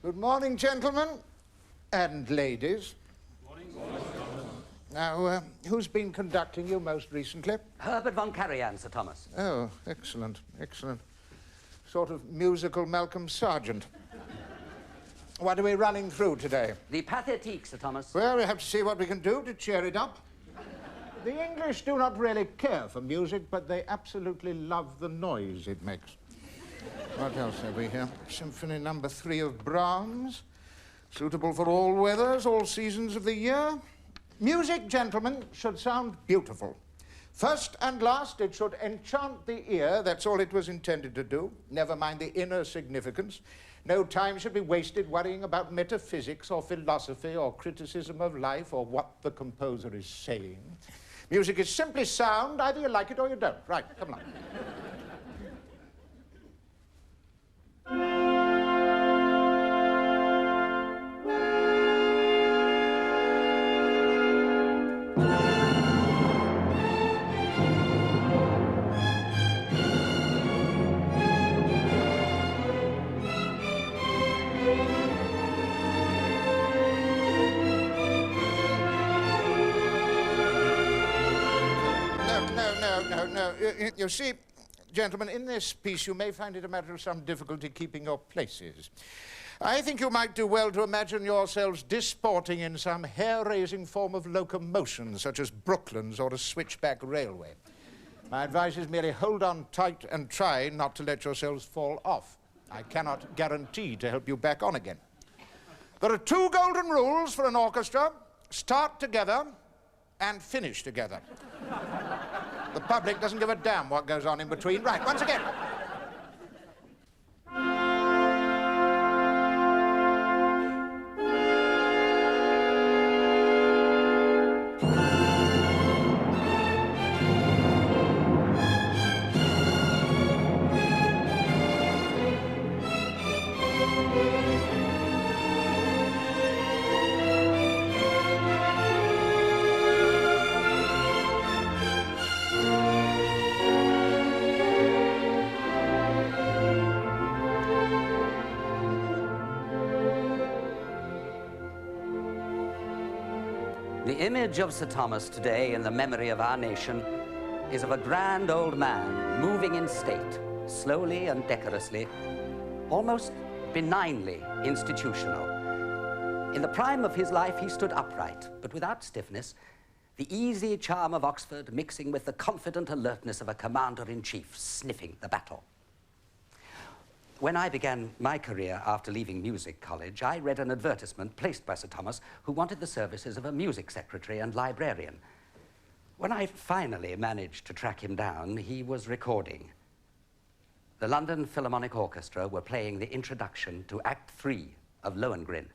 Good morning, gentlemen and ladies. Morning. Now, who's been conducting you most recently? Herbert von Karajan, Sir Thomas. Oh, excellent, excellent. Sort of musical Malcolm Sargent. What are we running through today? The Pathétique, Sir Thomas. Well, we have to see what we can do to cheer it up. The English do not really care for music, but they absolutely love the noise it makes. What else have we here? Symphony number 3 of Brahms. Suitable for all weathers, all seasons of the year. Music, gentlemen, should sound beautiful. First and last, it should enchant the ear. That's all it was intended to do. Never mind the inner significance. No time should be wasted worrying about metaphysics or philosophy or criticism of life or what the composer is saying. Music is simply sound. Either you like it or you don't. Right, come along. No. You see, gentlemen, in this piece you may find it a matter of some difficulty keeping your places. I think you might do well to imagine yourselves disporting in some hair-raising form of locomotion, such as Brooklands or a switchback railway. My advice is merely hold on tight and try not to let yourselves fall off. I cannot guarantee to help you back on again. There are 2 golden rules for an orchestra: start together and finish together. The public doesn't give a damn what goes on in between. Right, once again. The image of Sir Thomas today in the memory of our nation is of a grand old man moving in state, slowly and decorously, almost benignly institutional. In the prime of his life, he stood upright, but without stiffness, the easy charm of Oxford mixing with the confident alertness of a commander-in-chief sniffing the battle. When I began my career after leaving music college, I read an advertisement placed by Sir Thomas who wanted the services of a music secretary and librarian. When I finally managed to track him down, he was recording. The London Philharmonic Orchestra were playing the introduction to Act 3 of Lohengrin.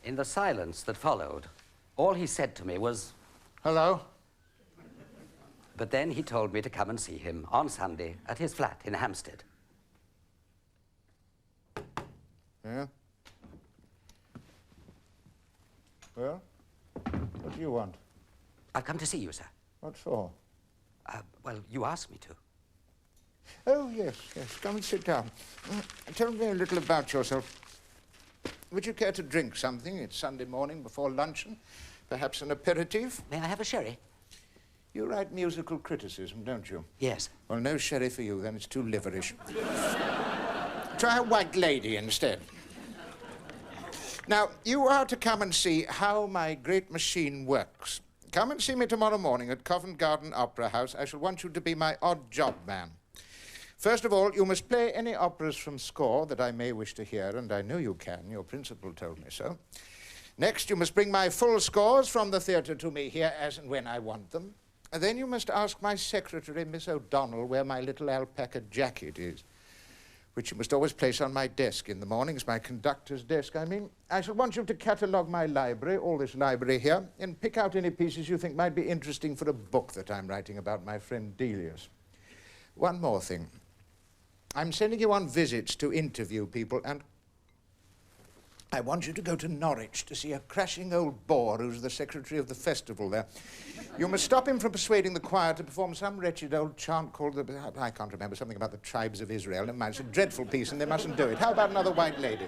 In the silence that followed, all he said to me was, "Hello." But then he told me to come and see him on Sunday at his flat in Hampstead. Yeah? Well, what do you want? I've come to see you, sir. What for? Well, you asked me to. Oh, yes, yes. Come and sit down. Tell me a little about yourself. Would you care to drink something? It's Sunday morning before luncheon. Perhaps an aperitif? May I have a sherry? You write musical criticism, don't you? Yes. Well, no sherry for you, then. It's too liverish. Try a white lady instead. Now, you are to come and see how my great machine works. Come and see me tomorrow morning at Covent Garden Opera House. I shall want you to be my odd job man. First of all, you must play any operas from score that I may wish to hear, and I know you can. Your principal told me so. Next, you must bring my full scores from the theatre to me here as and when I want them. And then you must ask my secretary, Miss O'Donnell, where my little alpaca jacket is, which you must always place on my desk in the mornings, my conductor's desk, I mean. I shall want you to catalogue my library, all this library here, and pick out any pieces you think might be interesting for a book that I'm writing about my friend Delius. One more thing. I'm sending you on visits to interview people, and I want you to go to Norwich to see a crashing old bore who's the secretary of the festival there. You must stop him from persuading the choir to perform some wretched old chant called I can't remember, something about the tribes of Israel. Never mind, it's a dreadful piece and they mustn't do it. How about another white lady?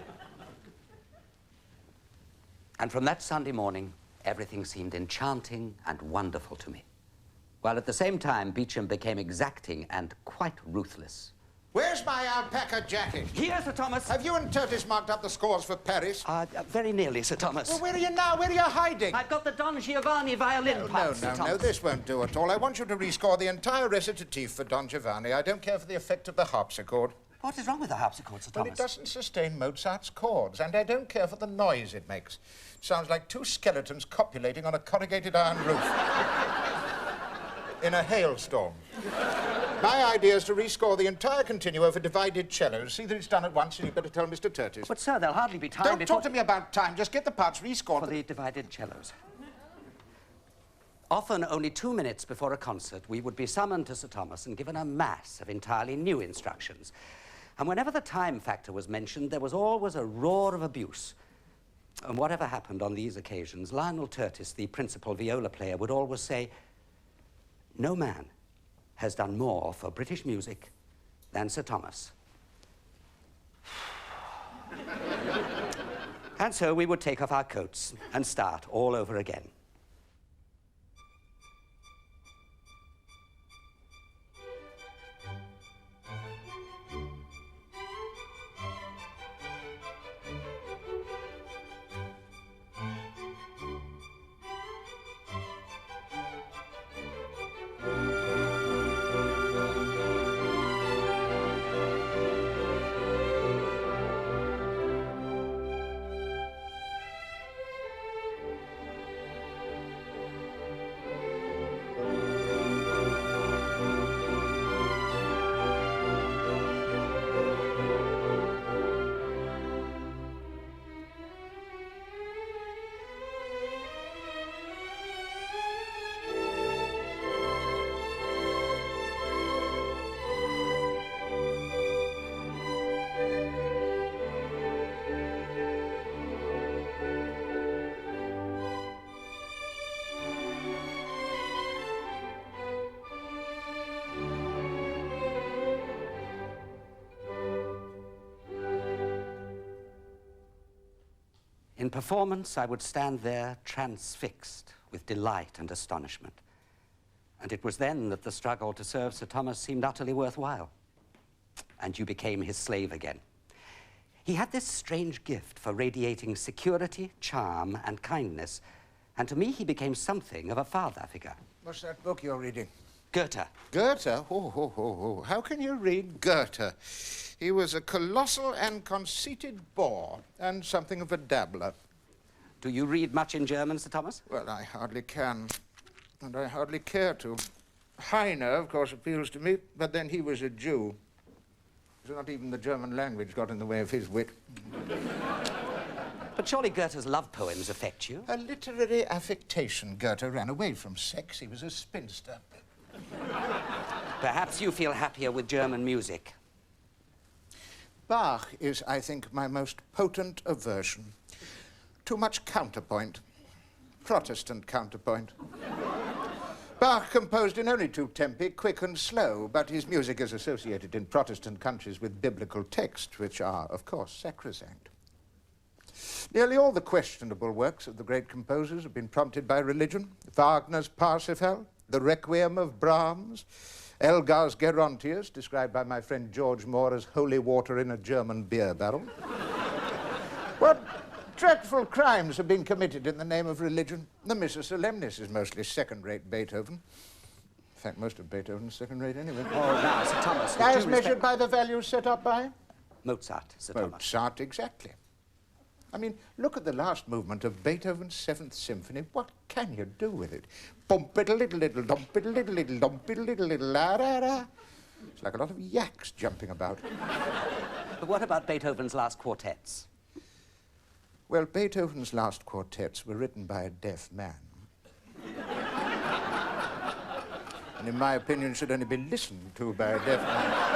And from that Sunday morning, everything seemed enchanting and wonderful to me. While at the same time, Beecham became exacting and quite ruthless. Where's my alpaca jacket? Here, Sir Thomas. Have you and Tertius marked up the scores for Paris? Very nearly, Sir Thomas. Well, where are you now? Where are you hiding? I've got the Don Giovanni violin part, Sir Thomas. No, this won't do at all. I want you to rescore the entire recitative for Don Giovanni. I don't care for the effect of the harpsichord. What is wrong with the harpsichord, Sir Thomas? Well, it doesn't sustain Mozart's chords, and I don't care for the noise it makes. It sounds like two skeletons copulating on a corrugated iron roof. In a hailstorm. My idea is to rescore the entire continuo for divided cellos. See that it's done at once, and you'd better tell Mr. Tertius. But, sir, there'll hardly be time Don't talk to me about time. Just get the parts rescored. For the divided cellos. Often, only 2 minutes before a concert, we would be summoned to Sir Thomas and given a mass of entirely new instructions. And whenever the time factor was mentioned, there was always a roar of abuse. And whatever happened on these occasions, Lionel Tertius, the principal viola player, would always say, "No man has done more for British music than Sir Thomas." And so we would take off our coats and start all over again. In performance, I would stand there transfixed with delight and astonishment. And it was then that the struggle to serve Sir Thomas seemed utterly worthwhile. And you became his slave again. He had this strange gift for radiating security, charm, and kindness. And to me, he became something of a father figure. What's that book you're reading? Goethe. Goethe? Oh. How can you read Goethe? He was a colossal and conceited bore, and something of a dabbler. Do you read much in German, Sir Thomas? Well, I hardly can, and I hardly care to. Heine, of course, appeals to me, but then he was a Jew. So not even the German language got in the way of his wit. But surely Goethe's love poems affect you? A literary affectation. Goethe ran away from sex. He was a spinster. Perhaps you feel happier with German music. Bach is, I think, my most potent aversion. Too much counterpoint. Protestant counterpoint. Bach composed in only two tempi, quick and slow, but his music is associated in Protestant countries with biblical texts, which are, of course, sacrosanct. Nearly all the questionable works of the great composers have been prompted by religion. Wagner's Parsifal, the Requiem of Brahms, Elgar's Gerontius, described by my friend George Moore as holy water in a German beer barrel. What dreadful crimes have been committed in the name of religion? The Missa Solemnis is mostly second-rate Beethoven. In fact, most of Beethoven's second-rate anyway. Oh, now, Sir Thomas... As measured by the values set up by? Mozart, Sir Thomas. Mozart, exactly. I mean, look at the last movement of Beethoven's Seventh Symphony. What can you do with it? Bump-it-a-little-little, dump-it-a-little-little, dump-it-a-little-little, la-da-da. It's like a lot of yaks jumping about. But what about Beethoven's last quartets? Well, Beethoven's last quartets were written by a deaf man. And in my opinion, should only be listened to by a deaf man.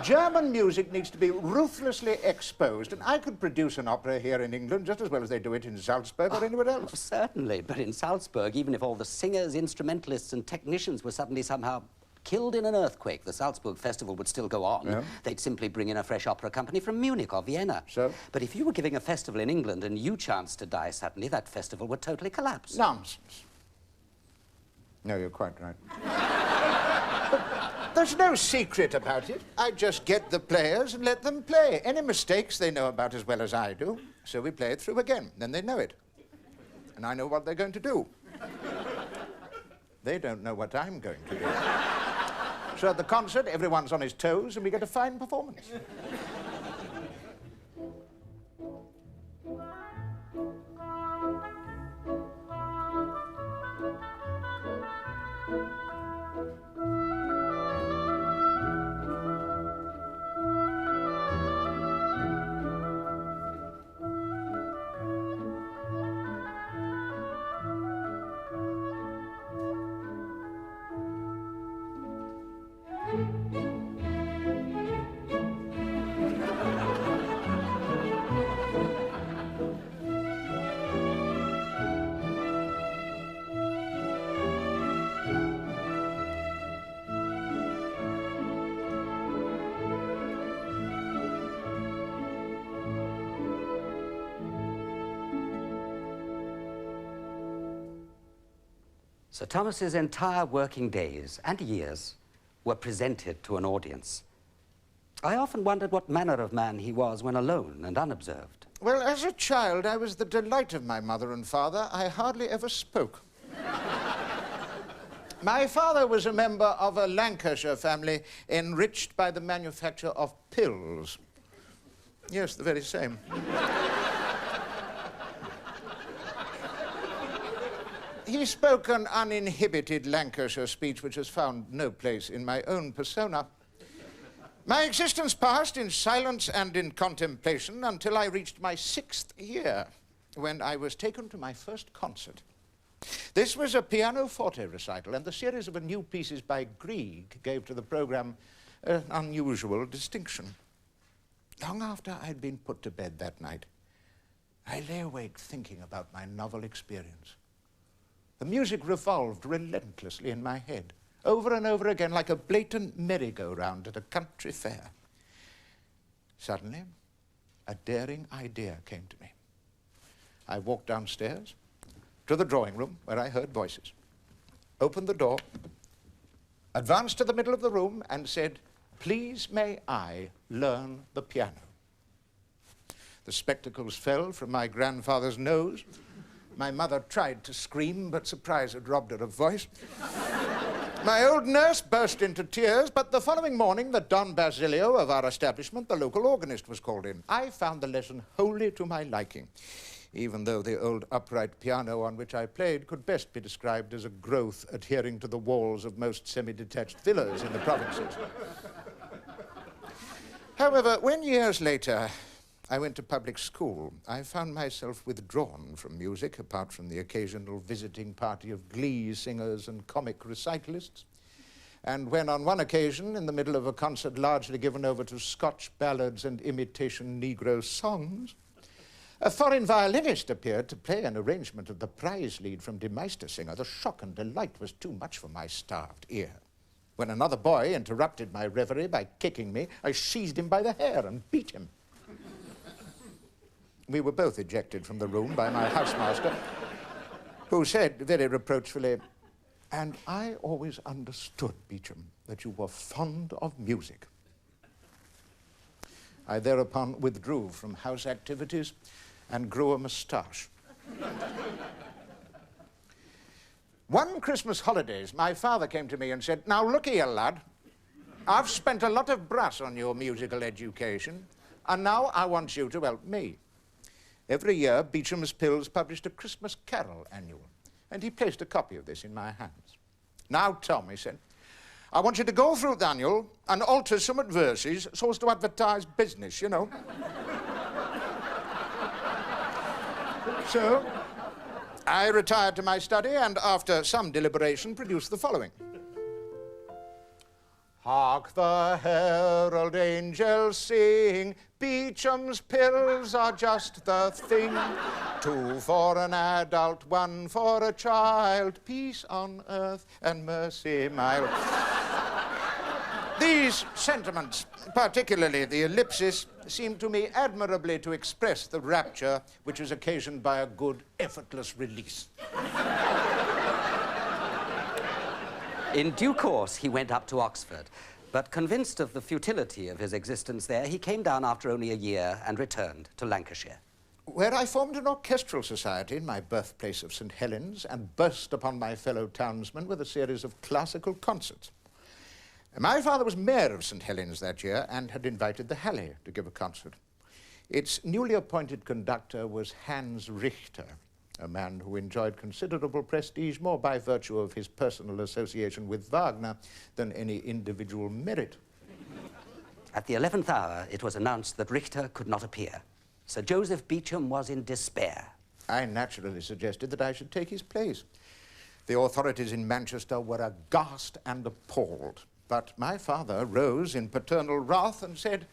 German music needs to be ruthlessly exposed, and I could produce an opera here in England just as well as they do it in Salzburg or anywhere else. Certainly, but in Salzburg, even if all the singers, instrumentalists and technicians were suddenly somehow killed in an earthquake, the Salzburg Festival would still go on. Yeah. They'd simply bring in a fresh opera company from Munich or Vienna. So? But if you were giving a festival in England and you chanced to die suddenly, that festival would totally collapse. Nonsense. No, you're quite right. There's no secret about it. I just get the players and let them play. Any mistakes they know about as well as I do. So we play it through again. Then they know it. And I know what they're going to do. They don't know what I'm going to do. So at the concert, everyone's on his toes and we get a fine performance. Sir Thomas's entire working days and years were presented to an audience. I often wondered what manner of man he was when alone and unobserved. Well, as a child, I was the delight of my mother and father. I hardly ever spoke. My father was a member of a Lancashire family enriched by the manufacture of pills. Yes, the very same. He spoke an uninhibited Lancashire speech which has found no place in my own persona. My existence passed in silence and in contemplation until I reached my 6th year, when I was taken to my first concert. This was a pianoforte recital, and the series of new pieces by Grieg gave to the program an unusual distinction. Long after I'd been put to bed that night, I lay awake thinking about my novel experience. The music revolved relentlessly in my head, over and over again, like a blatant merry-go-round at a country fair. Suddenly, a daring idea came to me. I walked downstairs to the drawing room where I heard voices, opened the door, advanced to the middle of the room and said, "Please may I learn the piano?" The spectacles fell from my grandfather's nose. My mother tried to scream, but surprise had robbed her of voice. My old nurse burst into tears, but the following morning, the Don Basilio of our establishment, the local organist, was called in. I found the lesson wholly to my liking, even though the old upright piano on which I played could best be described as a growth adhering to the walls of most semi-detached villas in the provinces. However, when years later I went to public school, I found myself withdrawn from music, apart from the occasional visiting party of glee singers and comic recitalists. And when on one occasion, in the middle of a concert largely given over to Scotch ballads and imitation Negro songs, A foreign violinist appeared to play an arrangement of the prize lead from Die Meistersinger. The shock and delight was too much for my starved ear. When another boy interrupted my reverie by kicking me, I seized him by the hair and beat him. We were both ejected from the room by my housemaster, who said very reproachfully, "And I always understood, Beecham, that you were fond of music." I thereupon withdrew from house activities and grew a moustache. One Christmas holidays, my father came to me and said, "Now look here, lad. I've spent a lot of brass on your musical education, and now I want you to help me." Every year, Beecham's Pills published a Christmas Carol annual, and he placed a copy of this in my hands. "Now, Tom," he said, "I want you to go through the annual and alter some verses so as to advertise business, you know." So, I retired to my study and, after some deliberation, produced the following. Hark the herald angels sing, Beecham's Pills are just the thing. 2 for an adult, 1 for a child, peace on earth and mercy mild. These sentiments, particularly the ellipsis, seem to me admirably to express the rapture which is occasioned by a good, effortless release. In due course, he went up to Oxford, but convinced of the futility of his existence there, he came down after only a year and returned to Lancashire, where I formed an orchestral society in my birthplace of St. Helens and burst upon my fellow townsmen with a series of classical concerts. My father was mayor of St. Helens that year and had invited the Halle to give a concert. Its newly appointed conductor was Hans Richter, a man who enjoyed considerable prestige more by virtue of his personal association with Wagner than any individual merit. At the 11th hour, it was announced that Richter could not appear. Sir Joseph Beecham was in despair. I naturally suggested that I should take his place. The authorities in Manchester were aghast and appalled. But my father rose in paternal wrath and said,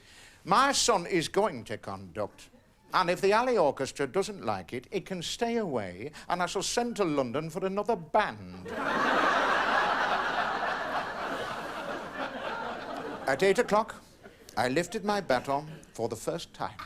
"My son is going to conduct, and if the Alley Orchestra doesn't like it, it can stay away, and I shall send to London for another band." At 8 o'clock, I lifted my baton for the first time.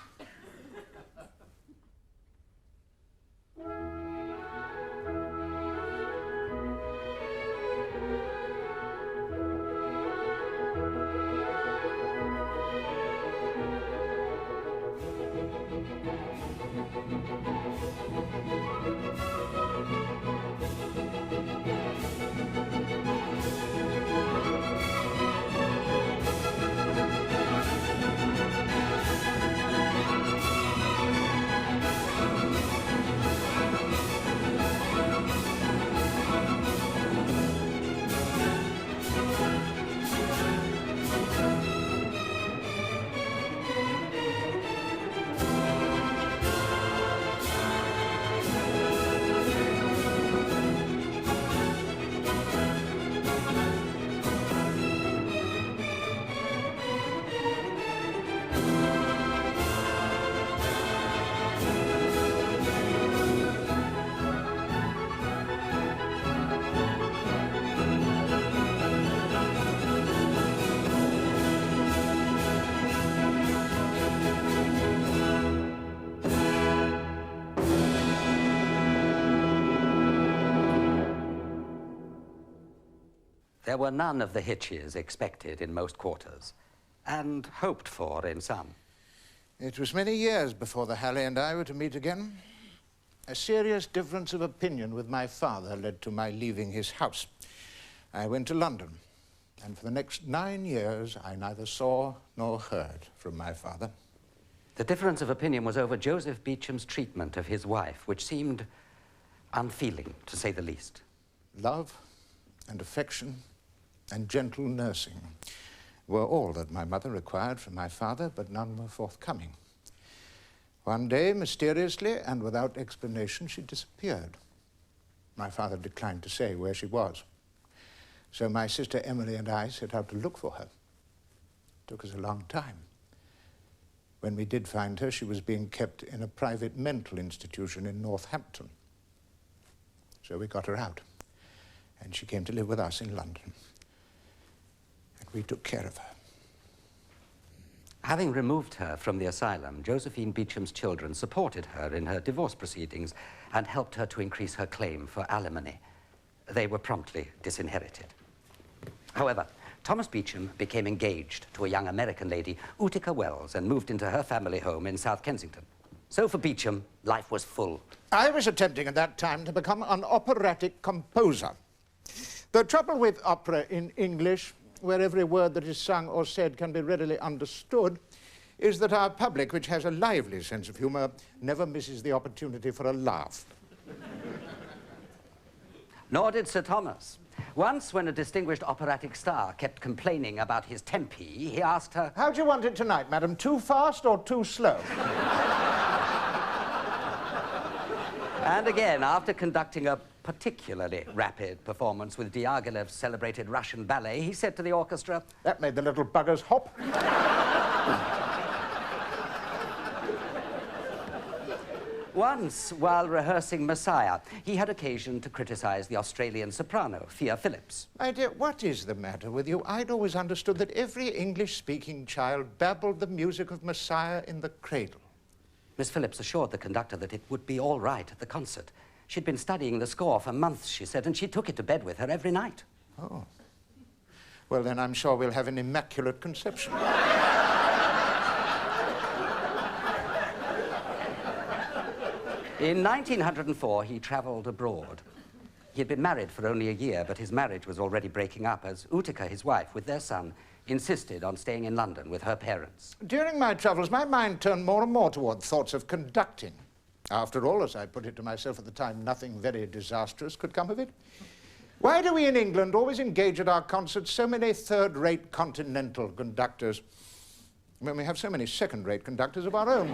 There were none of the hitches expected in most quarters, and hoped for in some. It was many years before the Halle and I were to meet again. A serious difference of opinion with my father led to my leaving his house. I went to London, and for the next 9 years, I neither saw nor heard from my father. The difference of opinion was over Joseph Beecham's treatment of his wife, which seemed unfeeling, to say the least. Love and affection and gentle nursing were all that my mother required from my father, but none were forthcoming. One day, mysteriously and without explanation, she disappeared. My father declined to say where she was. So my sister, Emily, and I set out to look for her. It took us a long time. When we did find her, she was being kept in a private mental institution in Northampton. So we got her out, and she came to live with us in London. And we took care of her. Having removed her from the asylum, Josephine Beecham's children supported her in her divorce proceedings and helped her to increase her claim for alimony. They were promptly disinherited. However, Thomas Beecham became engaged to a young American lady, Utica Wells, and moved into her family home in South Kensington. So for Beecham, life was full. I was attempting at that time to become an operatic composer. The trouble with opera in English, where every word that is sung or said can be readily understood, is that our public, which has a lively sense of humour, never misses the opportunity for a laugh. Nor did Sir Thomas. Once, when a distinguished operatic star kept complaining about his tempi, he asked her, "How do you want it tonight, madam? Too fast or too slow?" And again, after conducting a particularly rapid performance with Diaghilev's celebrated Russian ballet, he said to the orchestra, "That made the little buggers hop." Once, while rehearsing Messiah, he had occasion to criticize the Australian soprano, Thea Phillips. My dear, what is the matter with you? I'd always understood that every English-speaking child babbled the music of Messiah in the cradle. Miss Phillips assured the conductor that it would be all right at the concert. She'd been studying the score for months, she said, and she took it to bed with her every night. Oh. Well, then I'm sure we'll have an immaculate conception. In 1904, he traveled abroad. He had been married for only a year, but his marriage was already breaking up as Utica, his wife, with their son, insisted on staying in London with her parents. During my travels, my mind turned more and more toward thoughts of conducting. After all, as I put it to myself at the time, nothing very disastrous could come of it. Why do we in England always engage at our concerts so many third-rate continental conductors when we have so many second-rate conductors of our own?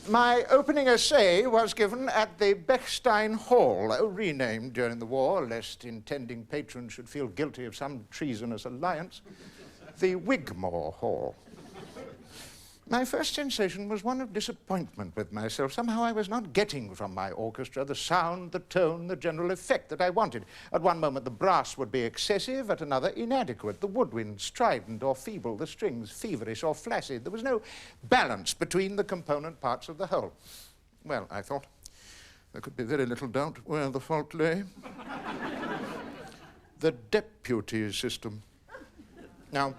My opening essay was given at the Bechstein Hall, renamed during the war, lest intending patrons should feel guilty of some treasonous alliance, the Wigmore Hall. My first sensation was one of disappointment with myself. Somehow I was not getting from my orchestra the sound, the tone, the general effect that I wanted. At one moment the brass would be excessive, at another inadequate, the woodwind strident or feeble, the strings feverish or flaccid. There was no balance between the component parts of the whole. Well, I thought, there could be very little doubt where the fault lay. The deputy system. Now,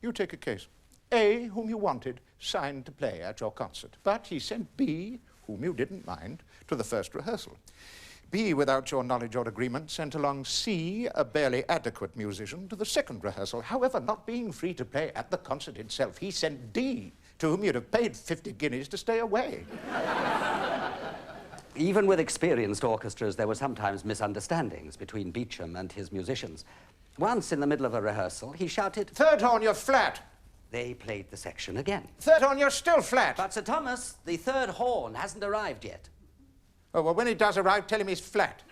you take a case. A, whom you wanted, signed to play at your concert, but he sent B, whom you didn't mind, to the first rehearsal. B, without your knowledge or agreement, sent along C, a barely adequate musician, to the second rehearsal. However, not being free to play at the concert itself, he sent D, to whom you'd have paid 50 guineas to stay away. Even with experienced orchestras, there were sometimes misunderstandings between Beecham and his musicians. Once, in the middle of a rehearsal, he shouted, "Third horn, you're flat." They played the section again. "Third horn, you're still flat." But, Sir Thomas, the third horn hasn't arrived yet. Oh, well, when he does arrive, tell him he's flat.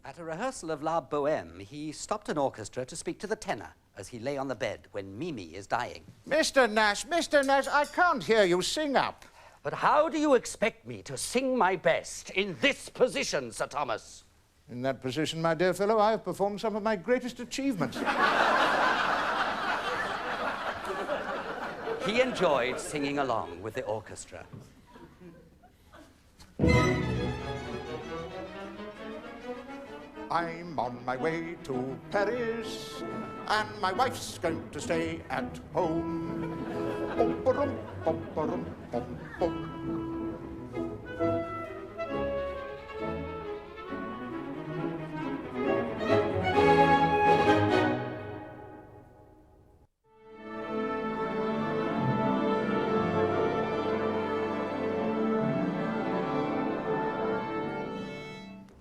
At a rehearsal of La Bohème, he stopped an orchestra to speak to the tenor as he lay on the bed when Mimi is dying. Mr. Nash, I can't hear you. Sing up. But how do you expect me to sing my best in this position, Sir Thomas? In that position, my dear fellow, I have performed some of my greatest achievements. He enjoyed singing along with the orchestra. I'm on my way to Paris, and my wife's going to stay at home. Bum-ba-rum, bum-ba-rum, bum-bum.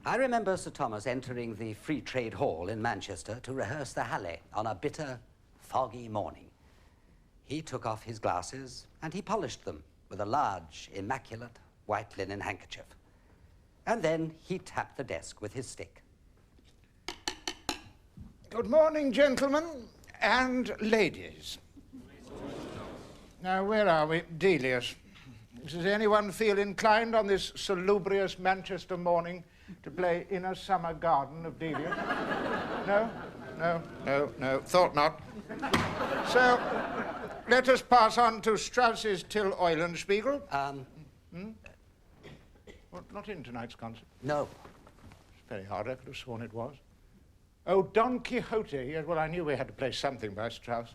I remember Sir Thomas entering the Free Trade Hall in Manchester to rehearse the Halle on a bitter, foggy morning. He took off his glasses and he polished them with a large, immaculate white linen handkerchief. And then he tapped the desk with his stick. Good morning, gentlemen and ladies. Now, where are we? Delius. Does anyone feel inclined on this salubrious Manchester morning to play In a Summer Garden of Delius? No? No. Thought not. So, let us pass on to Strauss's Till Eulenspiegel. Well, not in tonight's concert. No. It's very hard. I could have sworn it was. Oh, Don Quixote. Yes, well, I knew we had to play something by Strauss.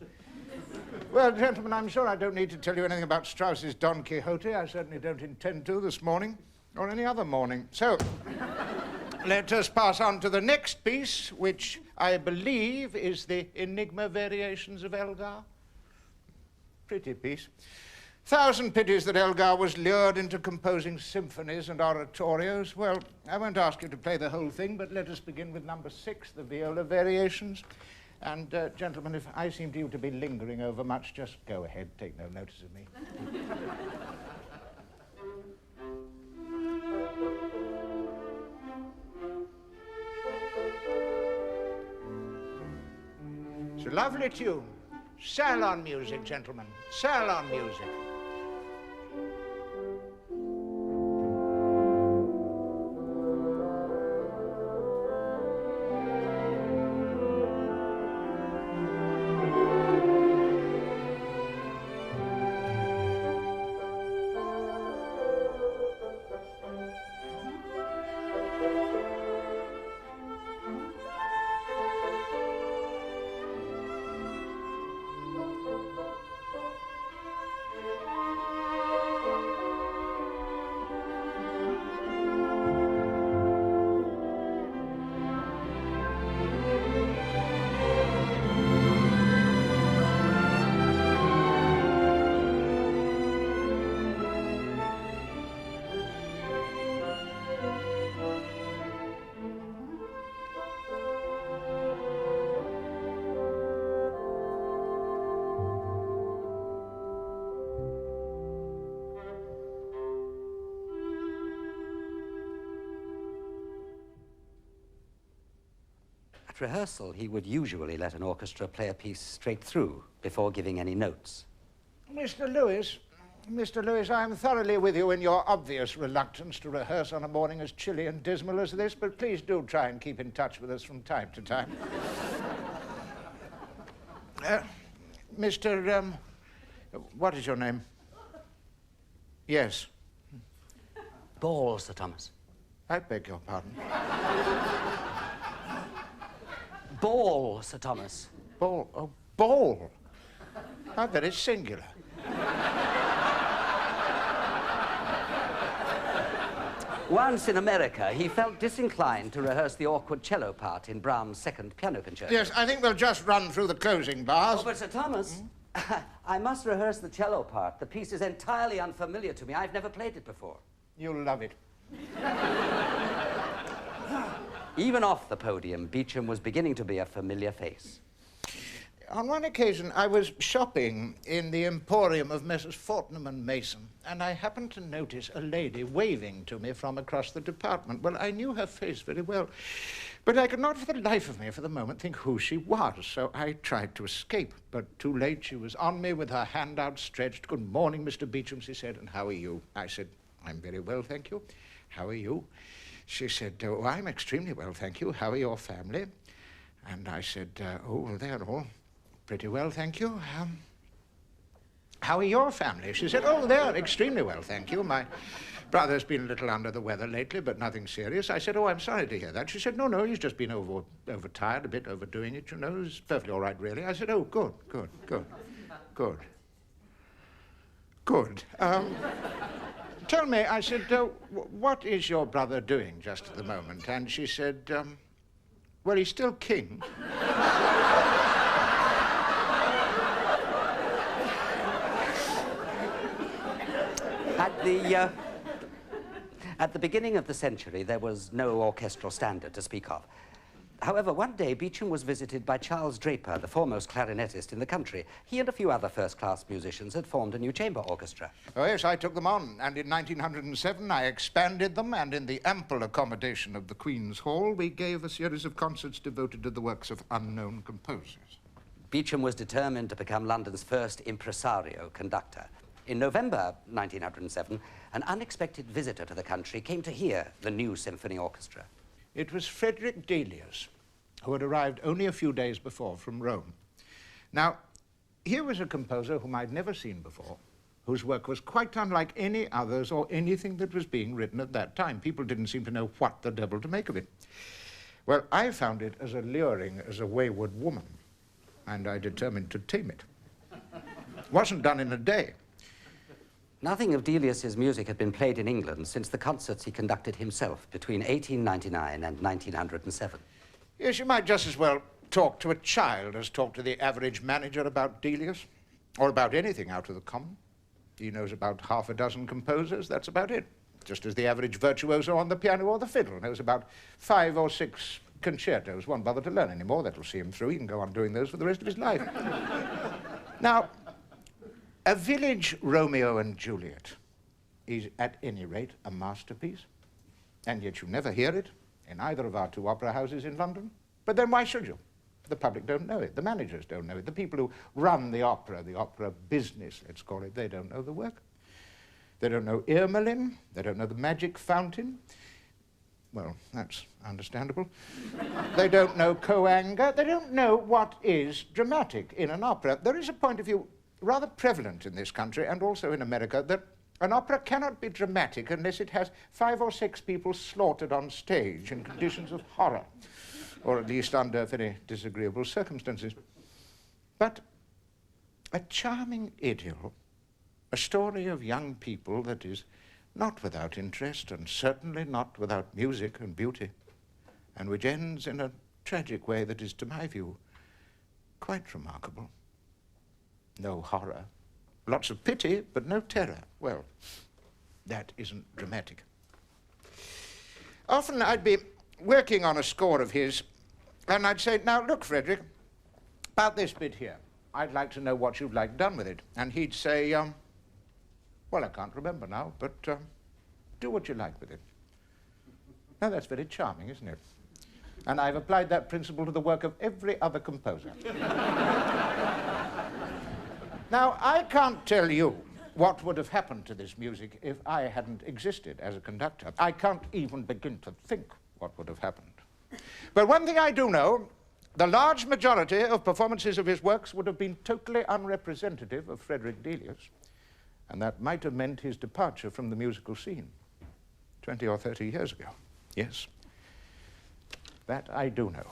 Well, gentlemen, I'm sure I don't need to tell you anything about Strauss's Don Quixote. I certainly don't intend to this morning or any other morning. So, let us pass on to the next piece, which I believe is the Enigma Variations of Elgar. Pretty piece. Thousand pities that Elgar was lured into composing symphonies and oratorios. Well, I won't ask you to play the whole thing, but let us begin with number 6, the Viola Variations. And, gentlemen, if I seem to you to be lingering over much, just go ahead, take no notice of me. It's a lovely tune. Salon music, gentlemen. Salon music. At rehearsal, he would usually let an orchestra play a piece straight through before giving any notes. Mr. Lewis, I am thoroughly with you in your obvious reluctance to rehearse on a morning as chilly and dismal as this, but please do try and keep in touch with us from time to time. What is your name? Yes. Ball, Sir Thomas. I beg your pardon. Ball, Sir Thomas. Ball? Oh, ball. How very singular. Once in America, he felt disinclined to rehearse the awkward cello part in Brahms' second piano concerto. Yes, I think we'll just run through the closing bars. Oh, but Sir Thomas, I must rehearse the cello part. The piece is entirely unfamiliar to me. I've never played it before. You'll love it. Even off the podium, Beecham was beginning to be a familiar face. On one occasion, I was shopping in the emporium of Messrs. Fortnum and Mason, and I happened to notice a lady waving to me from across the department. Well, I knew her face very well, but I could not for the life of me for the moment think who she was, so I tried to escape. But too late, she was on me with her hand outstretched. "Good morning, Mr. Beecham," she said, "and how are you?" I said, "I'm very well, thank you. How are you?" She said, "Oh, I'm extremely well, thank you. How are your family?" And I said, "Oh, well, they're all pretty well, thank you. how are your family? She said, oh, they're extremely well, thank you. My brother's been a little under the weather lately, but nothing serious. I said, oh, I'm sorry to hear that. She said, no, he's just been overtired, a bit overdoing it, you know. He's perfectly all right, really. I said, oh, good. Tell me, I said, what is your brother doing just at the moment? And she said, well, he's still king. At the beginning of the century, there was no orchestral standard to speak of. However, one day, Beecham was visited by Charles Draper, the foremost clarinetist in the country. He and a few other first-class musicians had formed a new chamber orchestra. Oh, yes, I took them on, and in 1907 I expanded them, and in the ample accommodation of the Queen's Hall, we gave a series of concerts devoted to the works of unknown composers. Beecham was determined to become London's first impresario conductor. In November 1907, an unexpected visitor to the country came to hear the new symphony orchestra. It was Frederick Delius, who had arrived only a few days before from Rome. Now, here was a composer whom I'd never seen before, whose work was quite unlike any others or anything that was being written at that time. People didn't seem to know what the devil to make of it. Well, I found it as alluring as a wayward woman, and I determined to tame it. It wasn't done in a day. Nothing of Delius's music had been played in England since the concerts he conducted himself between 1899 and 1907. Yes, you might just as well talk to a child as talk to the average manager about Delius, or about anything out of the common. He knows about half a dozen composers, that's about it. Just as the average virtuoso on the piano or the fiddle knows about 5 or 6 concertos. Won't bother to learn any more. That'll see him through. He can go on doing those for the rest of his life. Now, a village Romeo and Juliet is, at any rate, a masterpiece, and yet you never hear it in either of our 2 opera houses in London. But then why should you? The public don't know it. The managers don't know it. The people who run the opera business, let's call it, they don't know the work. They don't know Ermelin. They don't know the magic fountain. Well, that's understandable. They don't know Coanga. They don't know what is dramatic in an opera. There is a point of view rather prevalent in this country and also in America that an opera cannot be dramatic unless it has 5 or 6 people slaughtered on stage in conditions of horror, or at least under very disagreeable circumstances. But a charming idyll, a story of young people that is not without interest and certainly not without music and beauty, and which ends in a tragic way that is, to my view, quite remarkable. No horror. Lots of pity, but no terror. Well, that isn't dramatic. Often I'd be working on a score of his, and I'd say, now, look, Frederick, about this bit here, I'd like to know what you'd like done with it. And he'd say, well, I can't remember now, but do what you like with it. Now, that's very charming, isn't it? And I've applied that principle to the work of every other composer. Now, I can't tell you what would have happened to this music if I hadn't existed as a conductor. I can't even begin to think what would have happened. But one thing I do know, the large majority of performances of his works would have been totally unrepresentative of Frederick Delius, and that might have meant his departure from the musical scene 20 or 30 years ago. Yes, that I do know.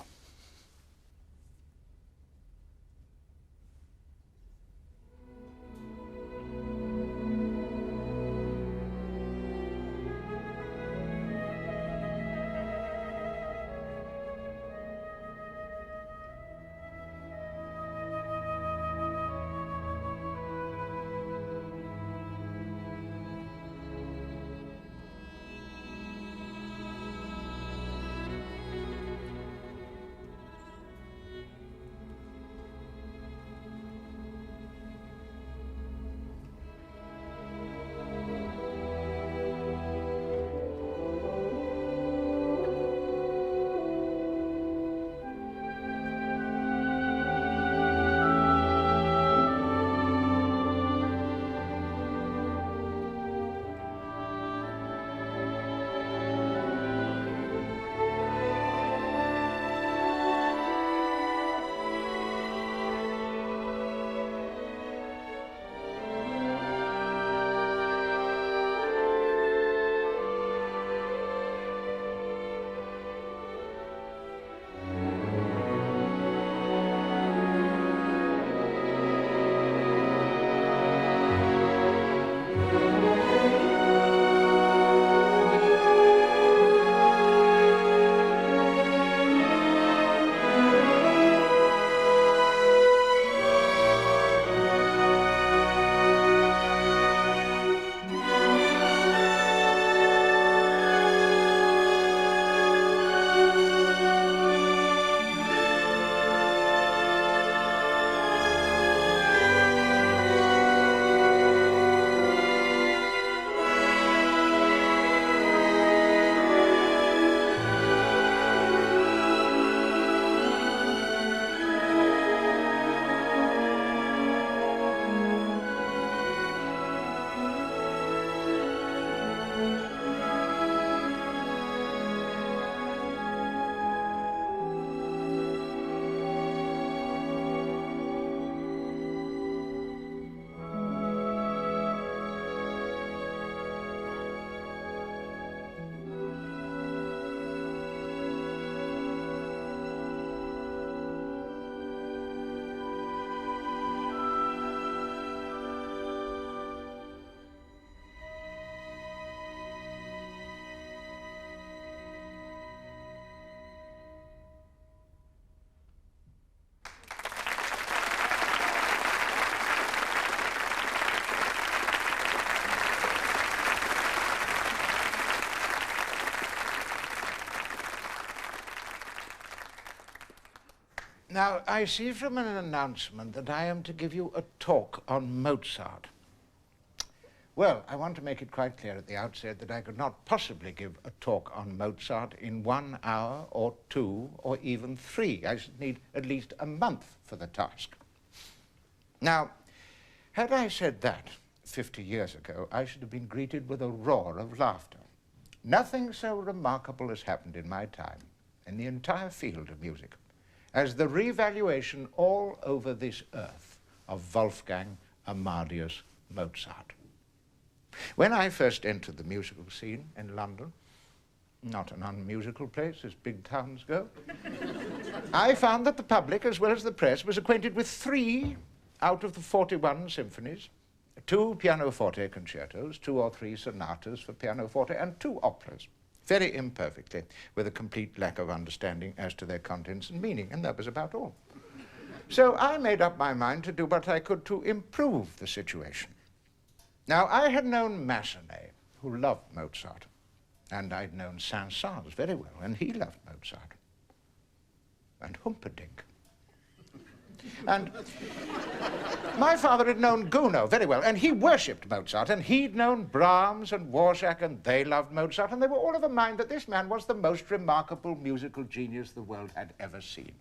Now, I see from an announcement that I am to give you a talk on Mozart. Well, I want to make it quite clear at the outset that I could not possibly give a talk on Mozart in 1 hour or 2 or even 3. I should need at least a month for the task. Now, had I said that 50 years ago, I should have been greeted with a roar of laughter. Nothing so remarkable has happened in my time, in the entire field of music, as the revaluation all over this earth of Wolfgang Amadeus Mozart. When I first entered the musical scene in London, not an unmusical place as big towns go, I found that the public, as well as the press, was acquainted with 3 out of the 41 symphonies, 2 pianoforte concertos, 2 or 3 sonatas for pianoforte, and 2 operas, very imperfectly, with a complete lack of understanding as to their contents and meaning, and that was about all. So I made up my mind to do what I could to improve the situation. Now, I had known Massenet, who loved Mozart, and I'd known Saint-Saëns very well, and he loved Mozart, and Humperdinck. And my father had known Gounod very well, and he worshipped Mozart, and he'd known Brahms and Dvorak, and they loved Mozart, and they were all of a mind that this man was the most remarkable musical genius the world had ever seen,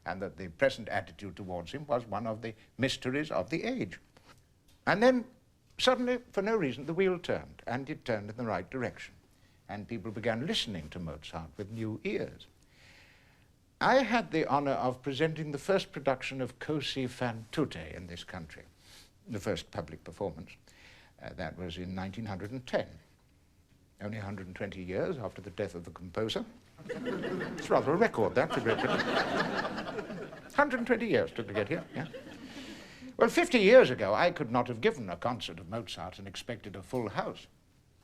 and that the present attitude towards him was one of the mysteries of the age. And then, suddenly, for no reason, the wheel turned, and it turned in the right direction, and people began listening to Mozart with new ears. I had the honor of presenting the first production of Così fan tutte in this country, the first public performance. That was in 1910, only 120 years after the death of the composer. It's rather a record, that, for Great Britain. 120 years took to get here, yeah. Well, 50 years ago, I could not have given a concert of Mozart and expected a full house.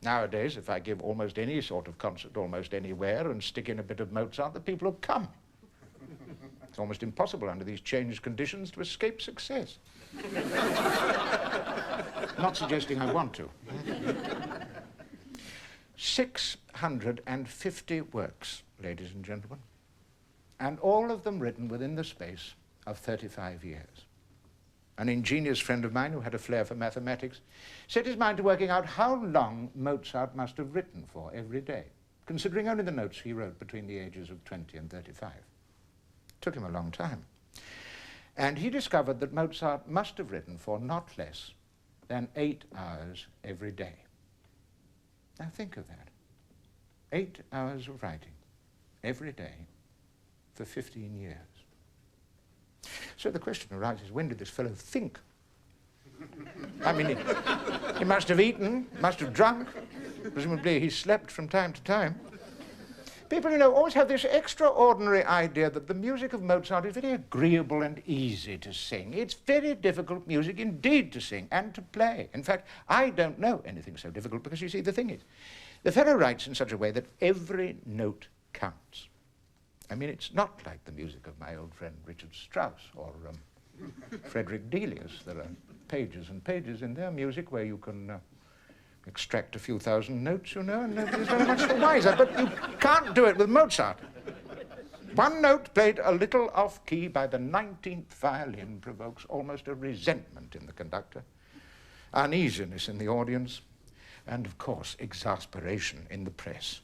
Nowadays, if I give almost any sort of concert almost anywhere and stick in a bit of Mozart, the people will come. It's almost impossible under these changed conditions to escape success. Not suggesting I want to. 650 works, ladies and gentlemen, and all of them written within the space of 35 years. An ingenious friend of mine who had a flair for mathematics set his mind to working out how long Mozart must have written for every day, considering only the notes he wrote between the ages of 20 and 35. Took him a long time. And he discovered that Mozart must have written for not less than 8 hours every day. Now think of that. 8 hours of writing every day for 15 years. So the question arises, when did this fellow think? I mean, he must have eaten, must have drunk. Presumably he slept from time to time. People, you know, always have this extraordinary idea that the music of Mozart is very agreeable and easy to sing. It's very difficult music indeed to sing and to play. In fact, I don't know anything so difficult because, you see, the thing is, the fellow writes in such a way that every note counts. I mean, it's not like the music of my old friend Richard Strauss or Frederick Delius. There are pages and pages in their music where you can extract a few thousand notes, you know, and nobody's very much the wiser. But you can't do it with Mozart. One note played a little off-key by the 19th violin provokes almost a resentment in the conductor, uneasiness in the audience, and, of course, exasperation in the press.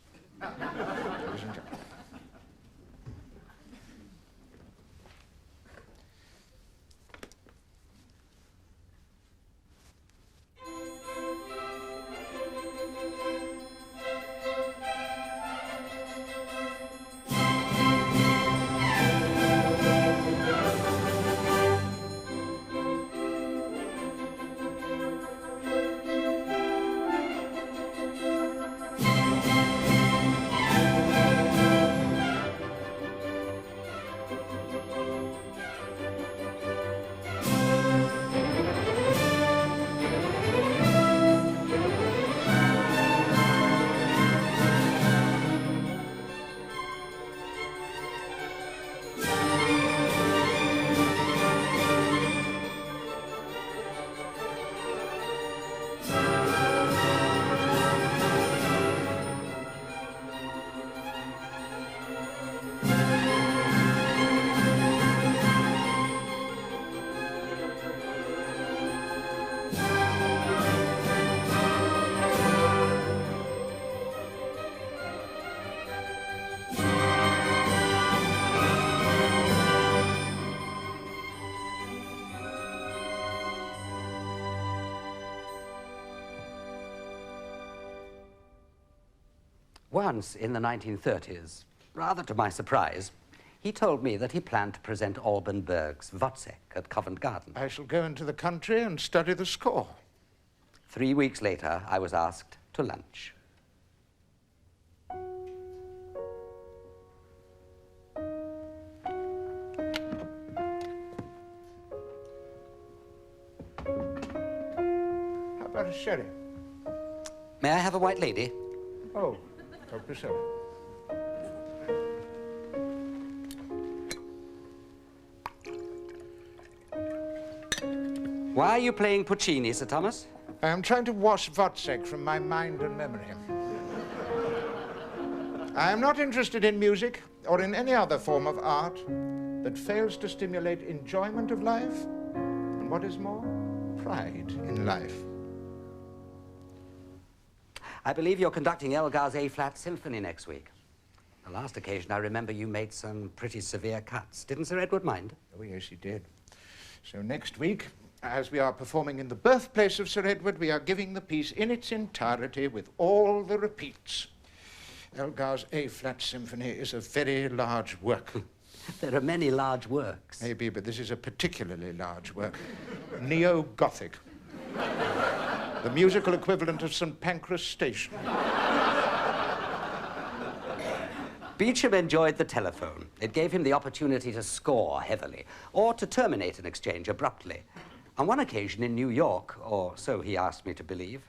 Once in the 1930s, rather to my surprise, he told me that he planned to present Alban Berg's Wozzeck at Covent Garden. I shall go into the country and study the score. 3 weeks later, I was asked to lunch. How about a sherry? May I have a white lady? Oh, help yourself. Why are you playing Puccini, Sir Thomas? I am trying to wash Wozzeck from my mind and memory. I am not interested in music or in any other form of art that fails to stimulate enjoyment of life and, what is more, pride in life. I believe you're conducting Elgar's A-flat symphony next week. The last occasion I remember you made some pretty severe cuts. Didn't Sir Edward mind? Oh, yes, he did. So next week, as we are performing in the birthplace of Sir Edward, we are giving the piece in its entirety with all the repeats. Elgar's A-flat symphony is a very large work. There are many large works. Maybe, but this is a particularly large work. Neo-Gothic. The musical equivalent of St. Pancras Station. Beecham enjoyed the telephone. It gave him the opportunity to score heavily, or to terminate an exchange abruptly. On one occasion in New York, or so he asked me to believe.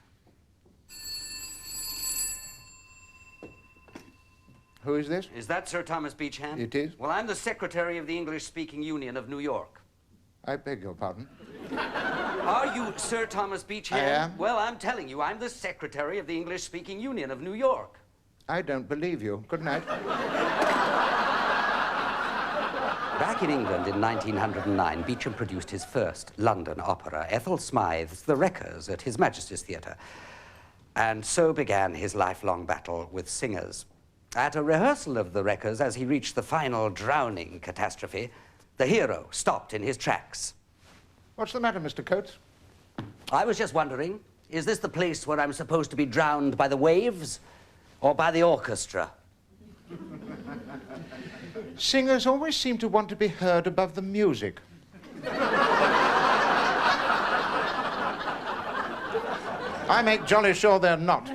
Who is this? Is that Sir Thomas Beecham? It is. Well, I'm the secretary of the English-speaking Union of New York. I beg your pardon. Are you Sir Thomas Beecham? I am. Well, I'm telling you, I'm the secretary of the English-speaking Union of New York. I don't believe you. Good night. Back in England in 1909, Beecham produced his first London opera, Ethel Smythe's The Wreckers, at His Majesty's Theatre. And so began his lifelong battle with singers. At a rehearsal of The Wreckers, as he reached the final drowning catastrophe, the hero stopped in his tracks. What's the matter, Mr. Coates? I was just wondering, is this the place where I'm supposed to be drowned by the waves or by the orchestra? Singers always seem to want to be heard above the music. I make jolly sure they're not.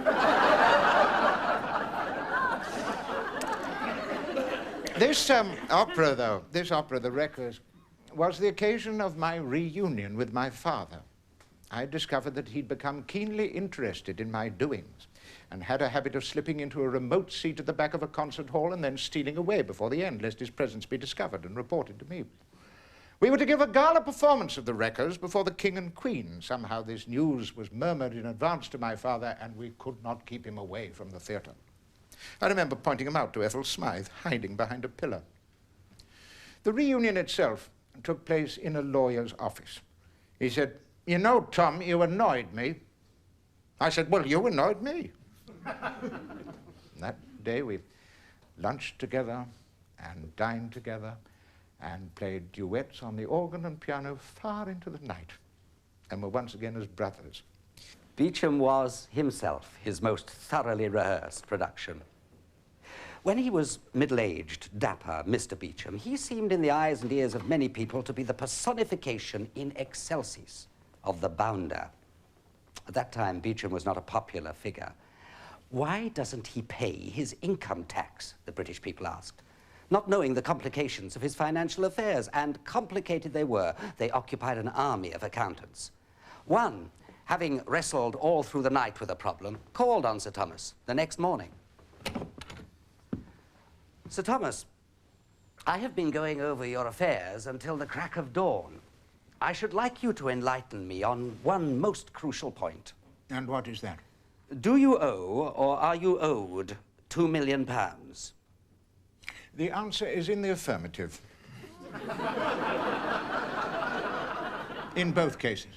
This opera, though, this opera, The Wreckers, was the occasion of my reunion with my father. I discovered that he'd become keenly interested in my doings and had a habit of slipping into a remote seat at the back of a concert hall and then stealing away before the end, lest his presence be discovered and reported to me. We were to give a gala performance of The Wreckers before the King and Queen. Somehow this news was murmured in advance to my father, and we could not keep him away from the theatre. I remember pointing him out to Ethel Smythe, hiding behind a pillar. The reunion itself took place in a lawyer's office. He said, "You know, Tom, you annoyed me." I said, "Well, you annoyed me." That day we lunched together and dined together and played duets on the organ and piano far into the night, and were once again as brothers. Beecham was himself his most thoroughly rehearsed production. When he was middle-aged, dapper Mr. Beecham, he seemed in the eyes and ears of many people to be the personification in excelsis of the bounder. At that time, Beecham was not a popular figure. Why doesn't he pay his income tax, the British people asked, not knowing the complications of his financial affairs, and complicated they were. They occupied an army of accountants. One, having wrestled all through the night with a problem, called on Sir Thomas the next morning. "Sir Thomas, I have been going over your affairs until the crack of dawn. I should like you to enlighten me on one most crucial point." And what is that? Do you owe, or are you owed, £2 million? The answer is in the affirmative. In both cases.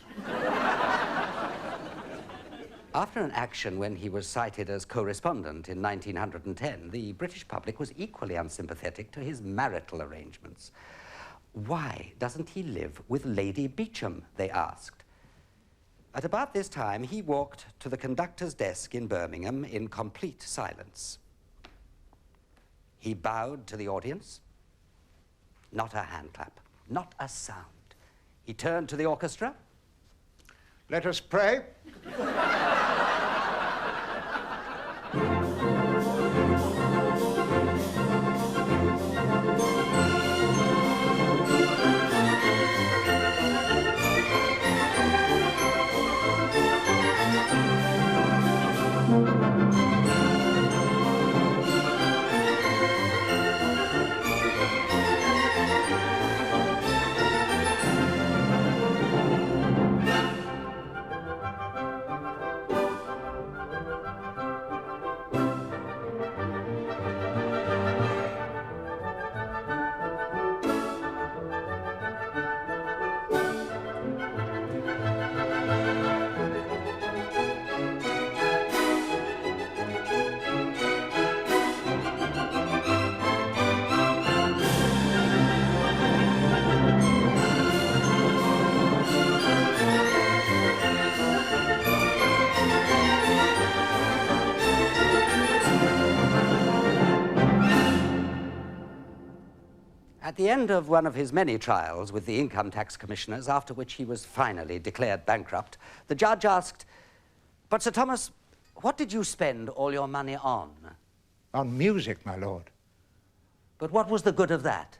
After an action when he was cited as co-respondent in 1910, the British public was equally unsympathetic to his marital arrangements. Why doesn't he live with Lady Beecham, they asked. At about this time, he walked to the conductor's desk in Birmingham in complete silence. He bowed to the audience. Not a hand clap, not a sound. He turned to the orchestra. Let us pray. At the end of one of his many trials with the income tax commissioners, after which he was finally declared bankrupt, the judge asked, "But, Sir Thomas, what did you spend all your money on?" On music, my lord. But what was the good of that?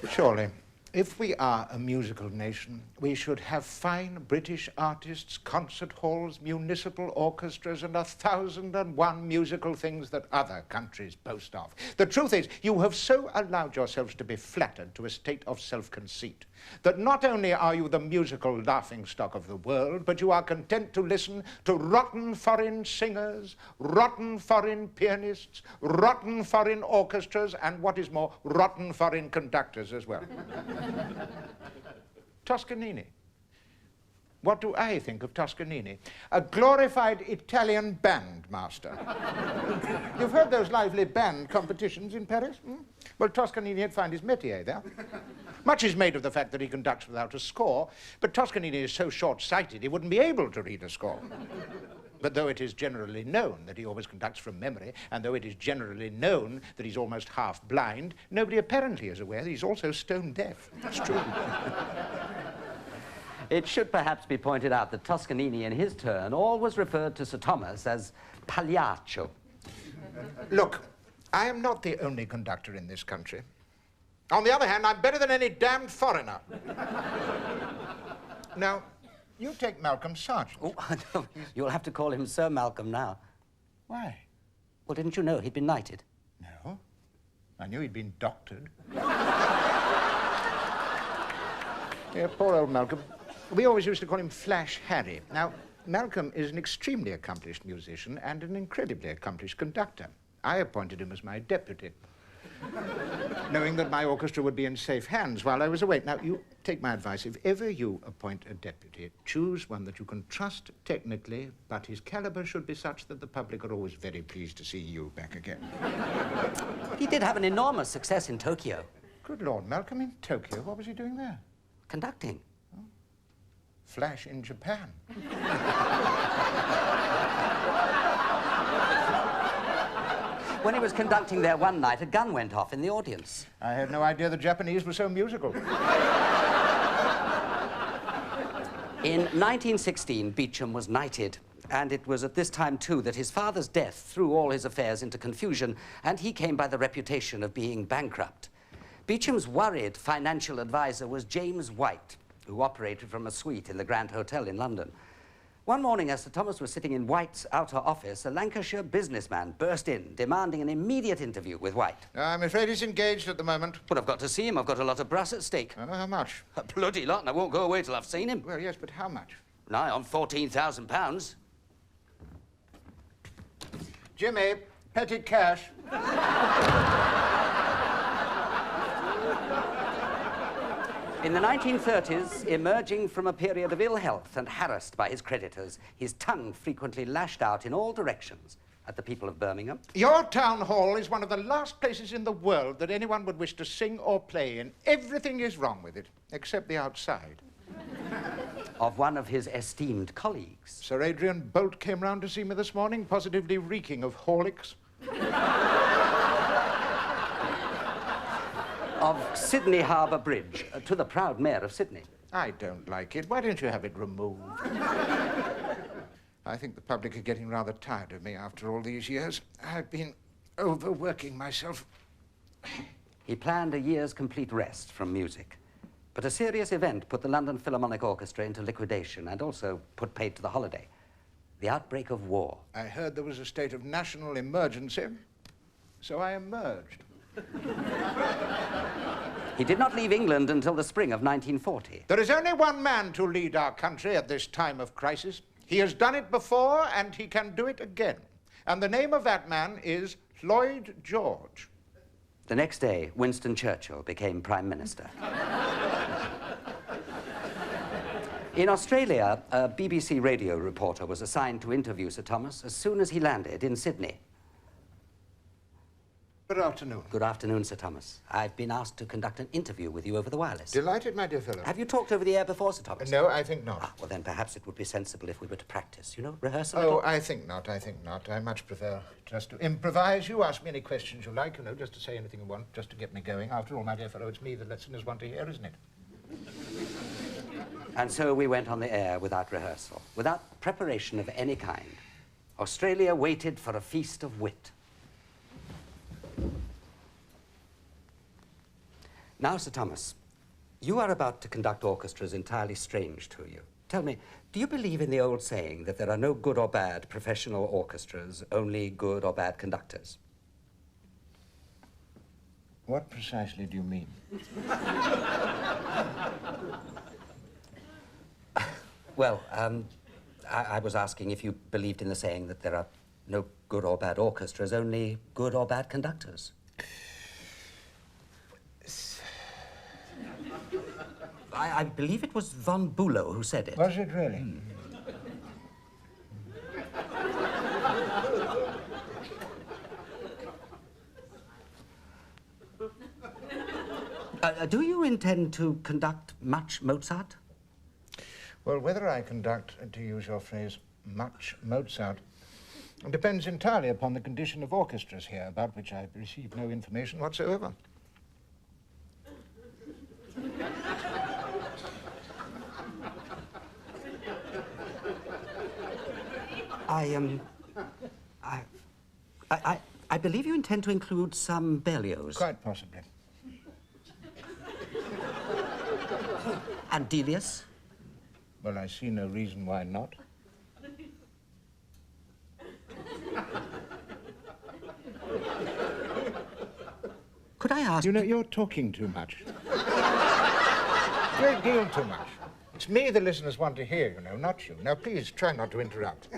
Surely, if we are a musical nation, we should have fine British artists, concert halls, municipal orchestras, and 1,001 musical things that other countries boast of. The truth is, you have so allowed yourselves to be flattered to a state of self-conceit that not only are you the musical laughingstock of the world, but you are content to listen to rotten foreign singers, rotten foreign pianists, rotten foreign orchestras, and what is more, rotten foreign conductors as well. Toscanini. What do I think of Toscanini? A glorified Italian bandmaster. You've heard those lively band competitions in Paris? Well, Toscanini had found his métier there. Much is made of the fact that he conducts without a score, but Toscanini is so short-sighted he wouldn't be able to read a score. But though it is generally known that he always conducts from memory, and though it is generally known that he's almost half blind, nobody apparently is aware that he's also stone deaf. That's true. It should perhaps be pointed out that Toscanini, in his turn, always referred to Sir Thomas as Pagliaccio. Look, I am not the only conductor in this country. On the other hand, I'm better than any damned foreigner. Now, you take Malcolm Sargent. Oh, no, you'll have to call him Sir Malcolm now. Why? Well, didn't you know he'd been knighted? No. I knew he'd been doctored. Yeah, poor old Malcolm. We always used to call him Flash Harry. Now, Malcolm is an extremely accomplished musician and an incredibly accomplished conductor. I appointed him as my deputy, knowing that my orchestra would be in safe hands while I was away. Now, you take my advice. If ever you appoint a deputy, choose one that you can trust technically, but his caliber should be such that the public are always very pleased to see you back again. He did have an enormous success in Tokyo. Good Lord, Malcolm in Tokyo? What was he doing there? Conducting. Oh. Flash in Japan. When he was conducting there one night, a gun went off in the audience. I had no idea the Japanese were so musical. In 1916, Beecham was knighted, and it was at this time, too, that his father's death threw all his affairs into confusion, and he came by the reputation of being bankrupt. Beecham's worried financial advisor was James White, who operated from a suite in the Grand Hotel in London. One morning, as Sir Thomas was sitting in White's outer office, a Lancashire businessman burst in, demanding an immediate interview with White. I'm afraid he's engaged at the moment. But I've got to see him. I've got a lot of brass at stake. How much? A bloody lot, and I won't go away till I've seen him. Well, yes, but how much? Nigh on £14,000. Jimmy, petty cash. In the 1930s, emerging from a period of ill health and harassed by his creditors, his tongue frequently lashed out in all directions at the people of Birmingham. Your town hall is one of the last places in the world that anyone would wish to sing or play in. Everything is wrong with it, except the outside. Of one of his esteemed colleagues. Sir Adrian Bolt came round to see me this morning, positively reeking of Horlicks. of Sydney Harbour Bridge to the proud mayor of Sydney. I don't like it. Why don't you have it removed? I think the public are getting rather tired of me after all these years. I've been overworking myself. He planned a year's complete rest from music. But a serious event put the London Philharmonic Orchestra into liquidation and also put paid to the holiday. The outbreak of war. I heard there was a state of national emergency, so I emerged. He did not leave England until the spring of 1940. There is only one man to lead our country at this time of crisis. He has done it before, and he can do it again. And the name of that man is Lloyd George. The next day, Winston Churchill became Prime Minister. In Australia, a BBC radio reporter was assigned to interview Sir Thomas as soon as he landed in Sydney. Good afternoon. Good afternoon, Sir Thomas. I've been asked to conduct an interview with you over the wireless. Delighted, my dear fellow. Have you talked over the air before, Sir Thomas? No, I think not. Ah, well, then perhaps it would be sensible if we were to practice, you know, rehearse a Oh, little. I think not. I much prefer just to improvise. You ask me any questions you like, you know, just to say anything you want, just to get me going. After all, my dear fellow, it's me that listeners want to hear, isn't it? And so we went on the air without rehearsal, without preparation of any kind. Australia waited for a feast of wit. Now, Sir Thomas, you are about to conduct orchestras entirely strange to you. Tell me, do you believe in the old saying that there are no good or bad professional orchestras, only good or bad conductors? What precisely do you mean? Well, I was asking if you believed in the saying that there are no good or bad orchestras, only good or bad conductors. I believe it was von Bülow who said it. Was it really? Do you intend to conduct much Mozart? Well, whether I conduct, to use your phrase, much Mozart, depends entirely upon the condition of orchestras here, about which I've received no information whatsoever. I believe you intend to include some Berlioz. Quite possibly. And Delius? Well, I see no reason why not. Could I ask... You know, you're talking too much. Great deal too much. It's me the listeners want to hear, you know, not you. Now, please, try not to interrupt.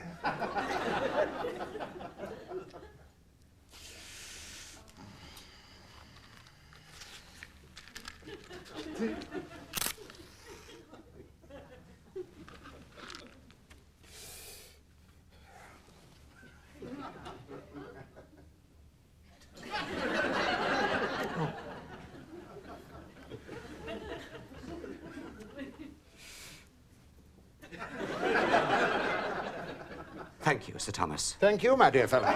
Thank you, Sir Thomas. Thank you, my dear fellow.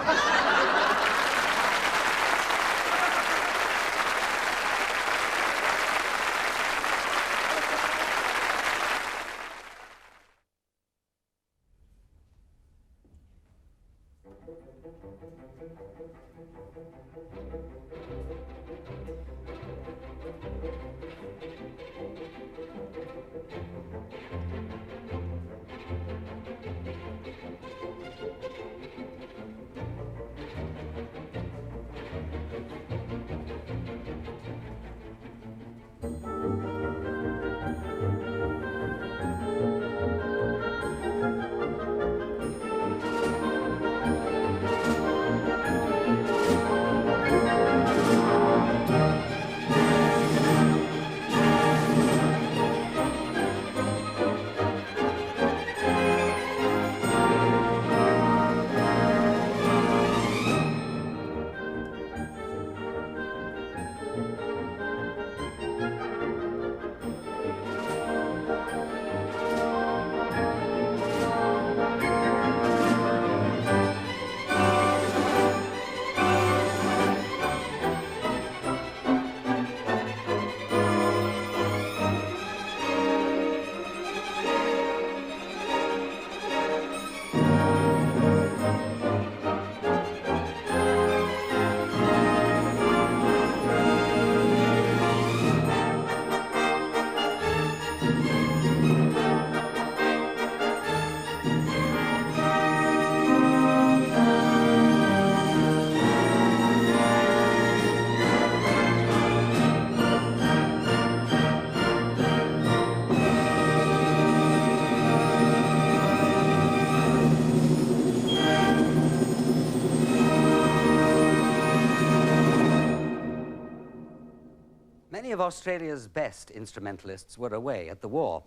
Many of Australia's best instrumentalists were away at the war.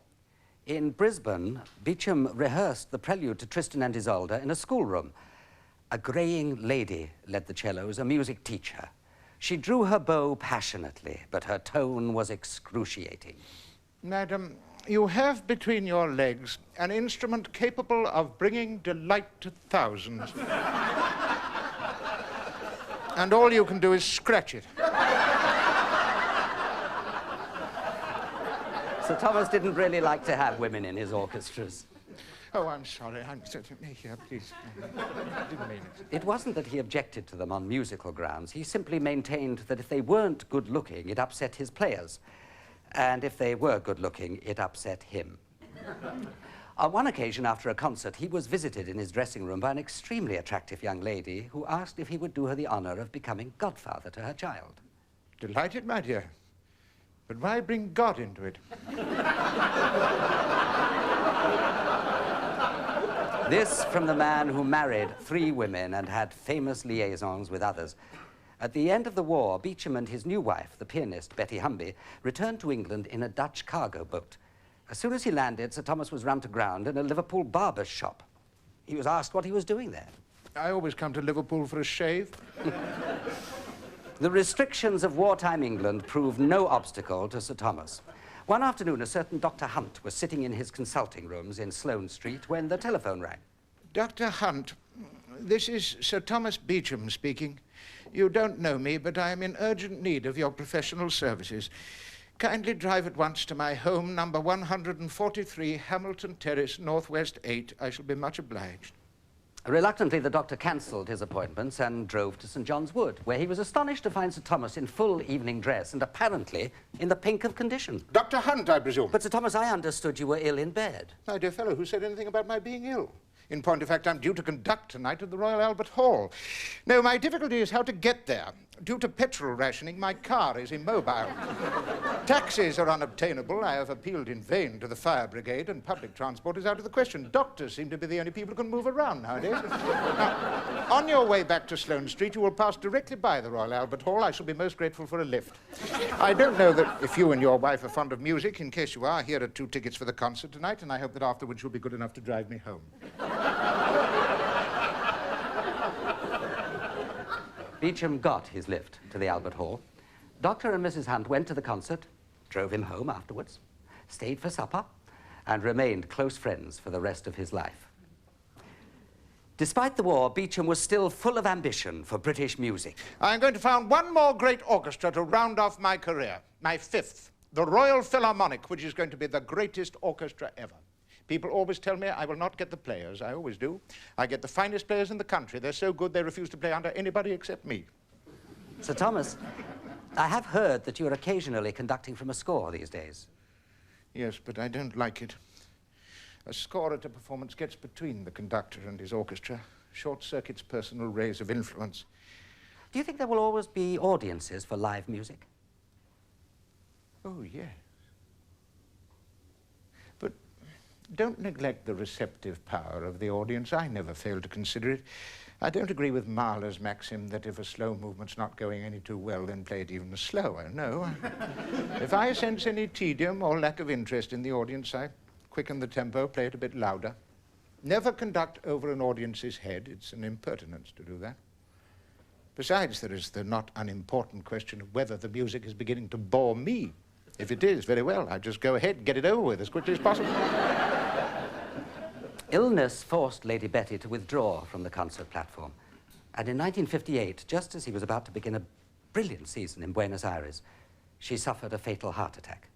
In Brisbane, Beecham rehearsed the prelude to Tristan and Isolde in a schoolroom. A greying lady led the cellos, a music teacher. She drew her bow passionately, but her tone was excruciating. Madam, you have between your legs an instrument capable of bringing delight to thousands. And all you can do is scratch it. Sir Thomas didn't really like to have women in his orchestras. Oh, I'm sorry. Here, please. I didn't mean it. It wasn't that he objected to them on musical grounds. He simply maintained that if they weren't good-looking, it upset his players. And if they were good-looking, it upset him. On one occasion after a concert, he was visited in his dressing room by an extremely attractive young lady who asked if he would do her the honor of becoming godfather to her child. Delighted, my dear. But why bring God into it? This from the man who married 3 women and had famous liaisons with others. At the end of the war, Beecham and his new wife, the pianist Betty Humby, returned to England in a Dutch cargo boat. As soon as he landed, Sir Thomas was run to ground in a Liverpool barber's shop. He was asked what he was doing there. I always come to Liverpool for a shave. The restrictions of wartime England proved no obstacle to Sir Thomas. One afternoon, a certain Dr. Hunt was sitting in his consulting rooms in Sloane Street when the telephone rang. Dr. Hunt, this is Sir Thomas Beecham speaking. You don't know me, but I am in urgent need of your professional services. Kindly drive at once to my home, number 143, Hamilton Terrace, Northwest 8. I shall be much obliged. Reluctantly, the doctor cancelled his appointments and drove to St. John's Wood, where he was astonished to find Sir Thomas in full evening dress and apparently in the pink of condition. Dr. Hunt, I presume. But, Sir Thomas, I understood you were ill in bed. My dear fellow, who said anything about my being ill? In point of fact, I'm due to conduct tonight at the Royal Albert Hall. No, my difficulty is how to get there. Due to petrol rationing, my car is immobile. Taxis are unobtainable. I have appealed in vain to the fire brigade, and public transport is out of the question. Doctors seem to be the only people who can move around nowadays. Now, on your way back to Sloane Street, you will pass directly by the Royal Albert Hall. I shall be most grateful for a lift. I don't know that if you and your wife are fond of music. In case you are, here are 2 tickets for the concert tonight, and I hope that afterwards you'll be good enough to drive me home. Beecham got his lift to the Albert Hall. Dr. and Mrs. Hunt went to the concert, drove him home afterwards, stayed for supper, and remained close friends for the rest of his life. Despite the war, Beecham was still full of ambition for British music. I'm going to found one more great orchestra to round off my career, my 5th, the Royal Philharmonic, which is going to be the greatest orchestra ever. People always tell me I will not get the players. I always do. I get the finest players in the country. They're so good they refuse to play under anybody except me. Sir Thomas, I have heard that you're occasionally conducting from a score these days. Yes, but I don't like it. A score at a performance gets between the conductor and his orchestra, short-circuits personal rays of influence. Do you think there will always be audiences for live music? Oh, yes. But don't neglect the receptive power of the audience. I never fail to consider it. I don't agree with Mahler's maxim that if a slow movement's not going any too well, then play it even slower. No. If I sense any tedium or lack of interest in the audience, I quicken the tempo, play it a bit louder. Never conduct over an audience's head. It's an impertinence to do that. Besides, there is the not unimportant question of whether the music is beginning to bore me. If it is, very well, I just go ahead and get it over with as quickly as possible. Illness forced Lady Betty to withdraw from the concert platform. And in 1958, just as he was about to begin a brilliant season in Buenos Aires, she suffered a fatal heart attack.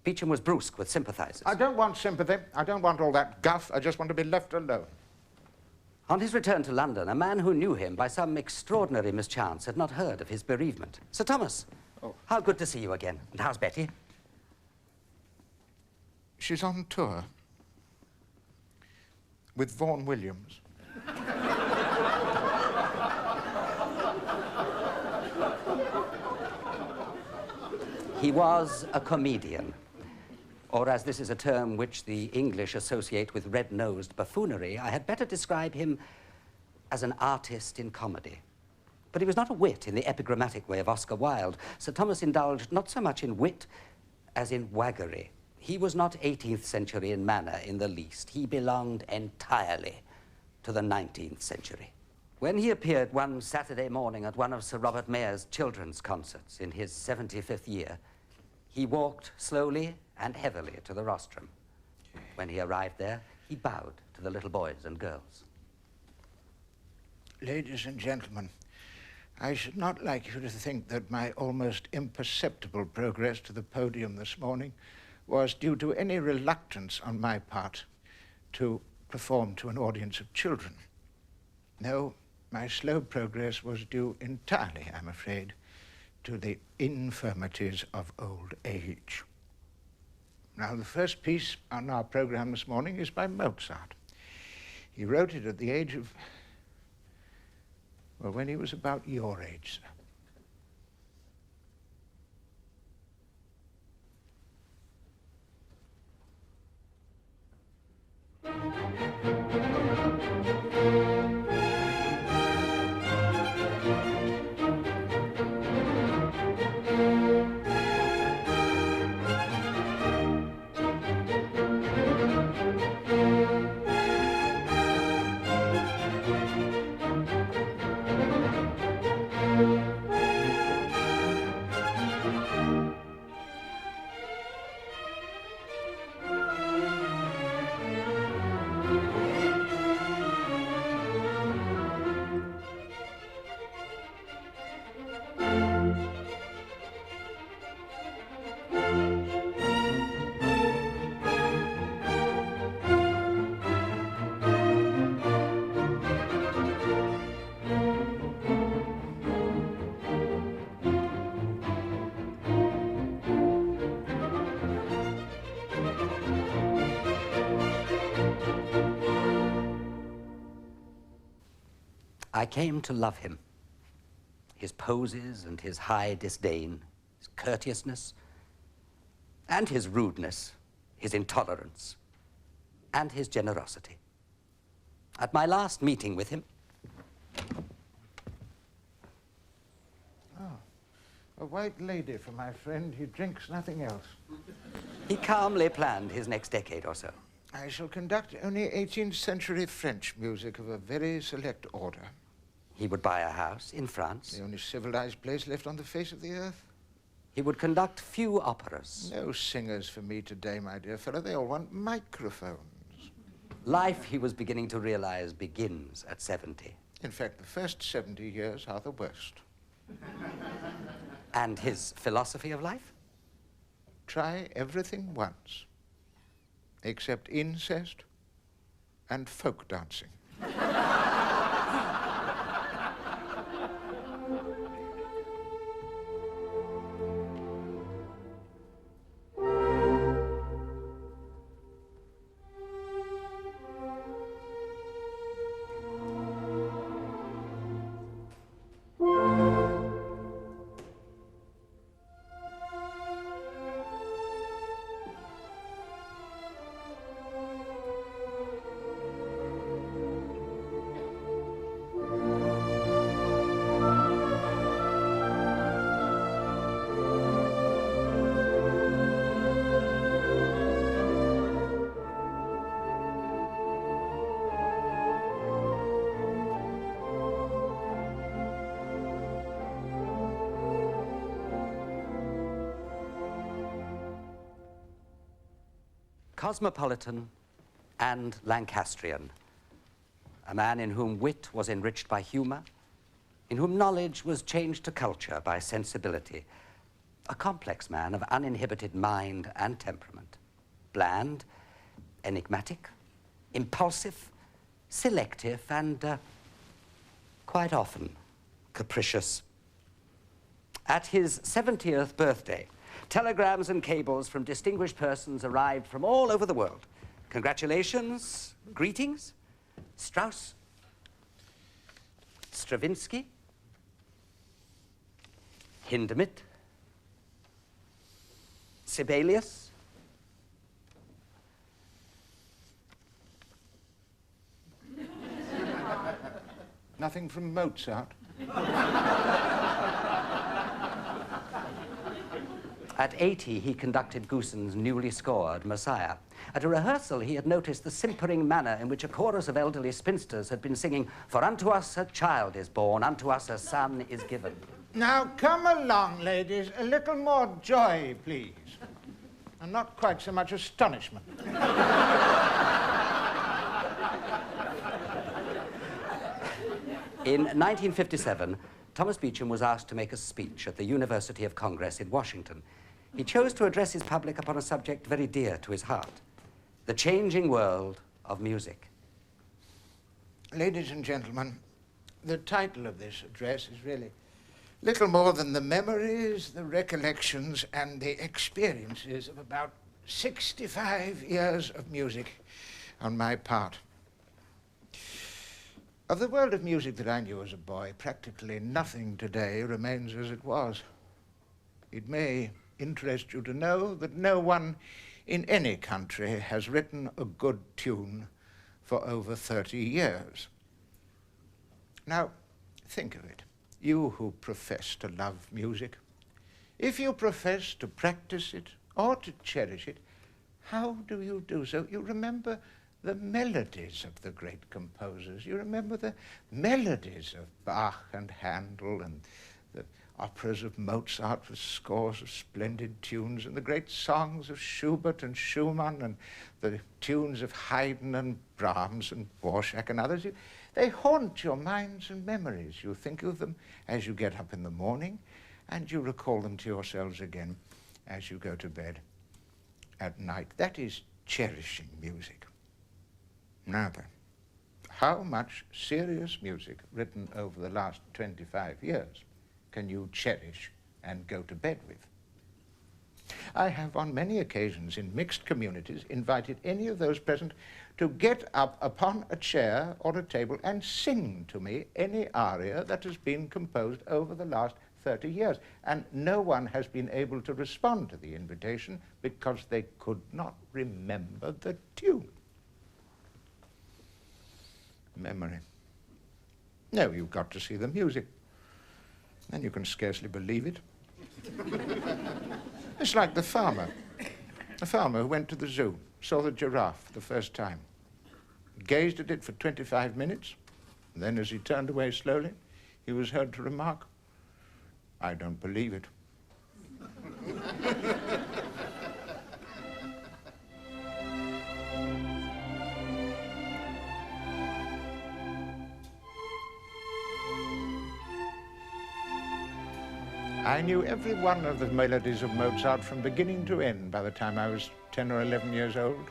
Beecham was brusque with sympathizers. I don't want sympathy. I don't want all that guff. I just want to be left alone. On his return to London, a man who knew him by some extraordinary mischance had not heard of his bereavement. Sir Thomas, how good to see you again. And how's Betty? She's on tour with Vaughan Williams. He was a comedian, or as this is a term which the English associate with red-nosed buffoonery, I had better describe him as an artist in comedy. But he was not a wit in the epigrammatic way of Oscar Wilde. Sir Thomas indulged not so much in wit as in waggery. He was not 18th century in manner in the least. He belonged entirely to the 19th century. When he appeared one Saturday morning at one of Sir Robert Mayer's children's concerts in his 75th year, he walked slowly and heavily to the rostrum. When he arrived there, he bowed to the little boys and girls. Ladies and gentlemen, I should not like you to think that my almost imperceptible progress to the podium this morning was due to any reluctance on my part to perform to an audience of children. No, my slow progress was due entirely, I'm afraid, to the infirmities of old age. Now, the first piece on our program this morning is by Mozart. He wrote it at the age of, well, when he was about your age, sir. I came to love him. His poses and his high disdain, his courteousness, and his rudeness, his intolerance, and his generosity. At my last meeting with him... Oh, a white lady for my friend. He drinks nothing else. He calmly planned his next decade or so. I shall conduct only 18th century French music of a very select order. He would buy a house in France. The only civilized place left on the face of the earth. He would conduct few operas. No singers for me today, my dear fellow. They all want microphones. Life, he was beginning to realize, begins at 70. In fact, the first 70 years are the worst. And his philosophy of life? Try everything once, except incest and folk dancing. Cosmopolitan and Lancastrian, a man in whom wit was enriched by humor, in whom knowledge was changed to culture by sensibility, a complex man of uninhibited mind and temperament, bland, enigmatic, impulsive, selective, and quite often capricious. At his 70th birthday, telegrams and cables from distinguished persons arrived from all over the world. Congratulations, greetings, Strauss, Stravinsky, Hindemith, Sibelius, Nothing from Mozart? At 80, he conducted Goosen's newly scored Messiah. At a rehearsal, he had noticed the simpering manner in which a chorus of elderly spinsters had been singing, "For unto us a child is born, unto us a son is given." Now, come along, ladies. A little more joy, please. And not quite so much astonishment. In 1957, Thomas Beecham was asked to make a speech at the University of Congress in Washington. He chose to address his public upon a subject very dear to his heart, the changing world of music. Ladies and gentlemen, the title of this address is really little more than the memories, the recollections, and the experiences of about 65 years of music on my part. Of the world of music that I knew as a boy, practically nothing today remains as it was. It may interest you to know that no one in any country has written a good tune for over 30 years. Now, think of it. You who profess to love music, if you profess to practice it or to cherish it, how do you do so? You remember the melodies of the great composers. You remember the melodies of Bach and Handel and the operas of Mozart with scores of splendid tunes, and the great songs of Schubert and Schumann, and the tunes of Haydn and Brahms and Dvorak and others. They haunt your minds and memories. You think of them as you get up in the morning, and you recall them to yourselves again as you go to bed at night. That is cherishing music. Now then, how much serious music written over the last 25 years can you cherish and go to bed with? I have on many occasions in mixed communities invited any of those present to get up upon a chair or a table and sing to me any aria that has been composed over the last 30 years. And no one has been able to respond to the invitation because they could not remember the tune. Memory. No, you've got to see the music. Then you can scarcely believe it. It's like the farmer who went to the zoo, saw the giraffe the first time, gazed at it for 25 minutes, and then as he turned away slowly, he was heard to remark, "I don't believe it." I knew every one of the melodies of Mozart from beginning to end by the time I was 10 or 11 years old.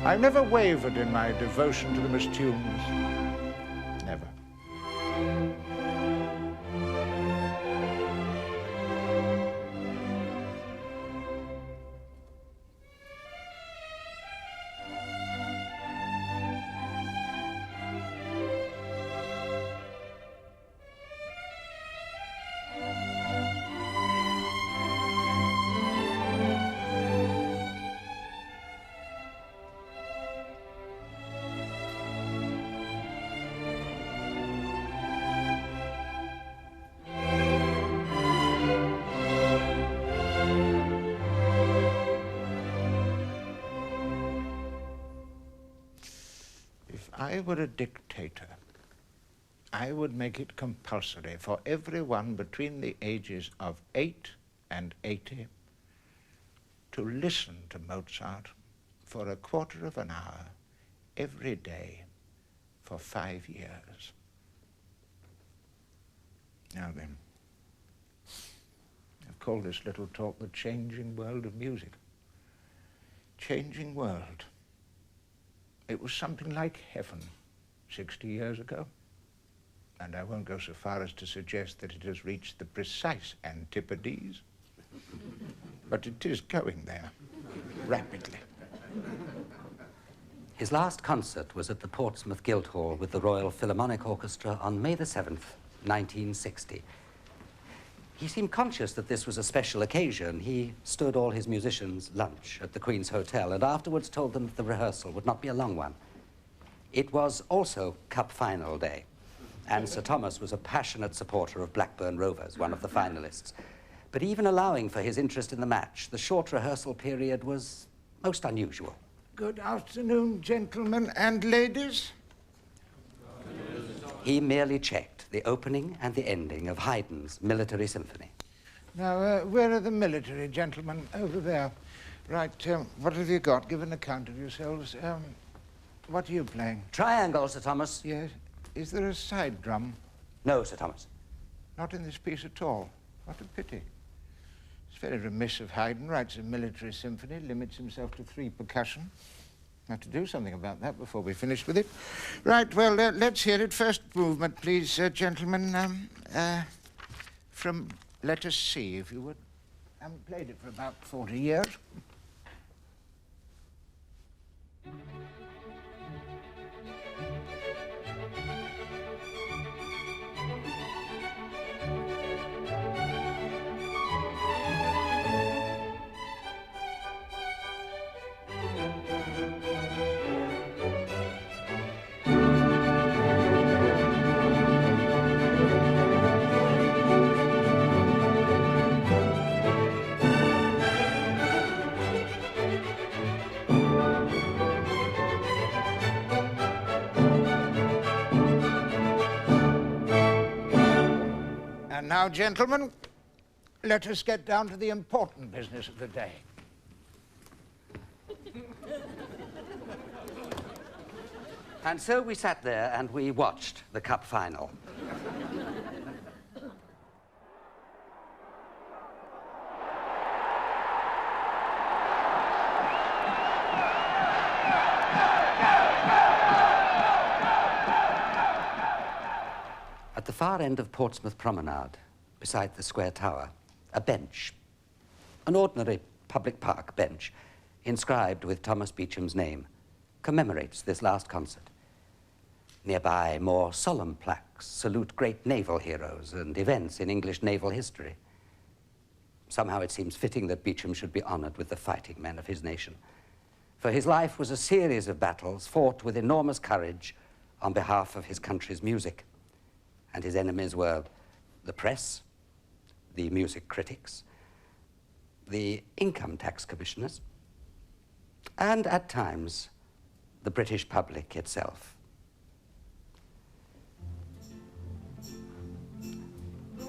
I never wavered in my devotion to them as tunes. Never. If I were a dictator, I would make it compulsory for everyone between the ages of 8 and 80 to listen to Mozart for a quarter of an hour every day for 5 years. Now then, I've called this little talk the changing world of music. Changing world. It was something like heaven 60 years ago. And I won't go so far as to suggest that it has reached the precise antipodes, but it is going there rapidly. His last concert was at the Portsmouth Guildhall with the Royal Philharmonic Orchestra on May the 7th, 1960. He seemed conscious that this was a special occasion. He stood all his musicians' lunch at the Queen's Hotel and afterwards told them that the rehearsal would not be a long one. It was also Cup Final Day, And Sir Thomas was a passionate supporter of Blackburn Rovers, one of the finalists. But even allowing for his interest in the match, the short rehearsal period was most unusual. Good afternoon, gentlemen and ladies. He merely checked the opening and the ending of Haydn's Military Symphony. Now, where are the military gentlemen? Over there. Right, what have you got? Give an account of yourselves. What are you playing? Triangle, Sir Thomas. Yes. Is there a side drum? No, Sir Thomas. Not in this piece at all. What a pity. It's very remiss of Haydn. Writes a military symphony, limits himself to 3 percussion. Have to do something about that before we finish with it. Right, well, let's hear it. First movement, please, gentlemen. From Let Us See, if you would. Haven't played it for about 40 years. And now, gentlemen, let us get down to the important business of the day. And so we sat there and we watched the cup final. At the far end of Portsmouth Promenade, beside the square tower, a bench, an ordinary public park bench, inscribed with Thomas Beecham's name, commemorates this last concert. Nearby, more solemn plaques salute great naval heroes and events in English naval history. Somehow it seems fitting that Beecham should be honored with the fighting men of his nation, for his life was a series of battles fought with enormous courage on behalf of his country's music. And his enemies were the press, the music critics, the income tax commissioners, and at times, the British public itself.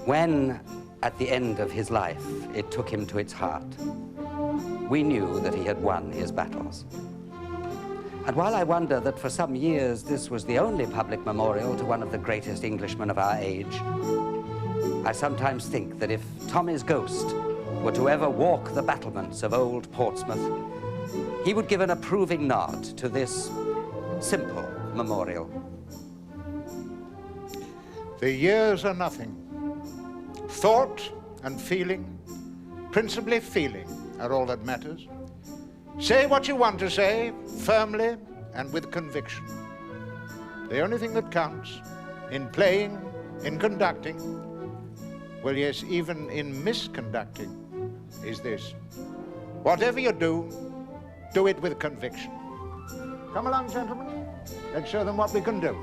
When, at the end of his life, it took him to its heart, we knew that he had won his battles. And while I wonder that for some years this was the only public memorial to one of the greatest Englishmen of our age, I sometimes think that if Tommy's ghost were to ever walk the battlements of old Portsmouth, he would give an approving nod to this simple memorial. The years are nothing. Thought and feeling, principally feeling, are all that matters. Say what you want to say, firmly and with conviction. The only thing that counts in playing, in conducting, well, yes, even in misconducting, is this. Whatever you do it with conviction. Come along, gentlemen. Let's show them what we can do.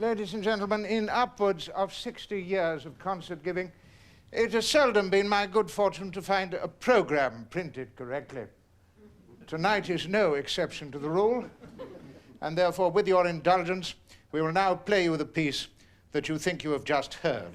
Ladies and gentlemen, in upwards of 60 years of concert giving, it has seldom been my good fortune to find a program printed correctly. Tonight is no exception to the rule, and therefore, with your indulgence, we will now play you the piece that you think you have just heard.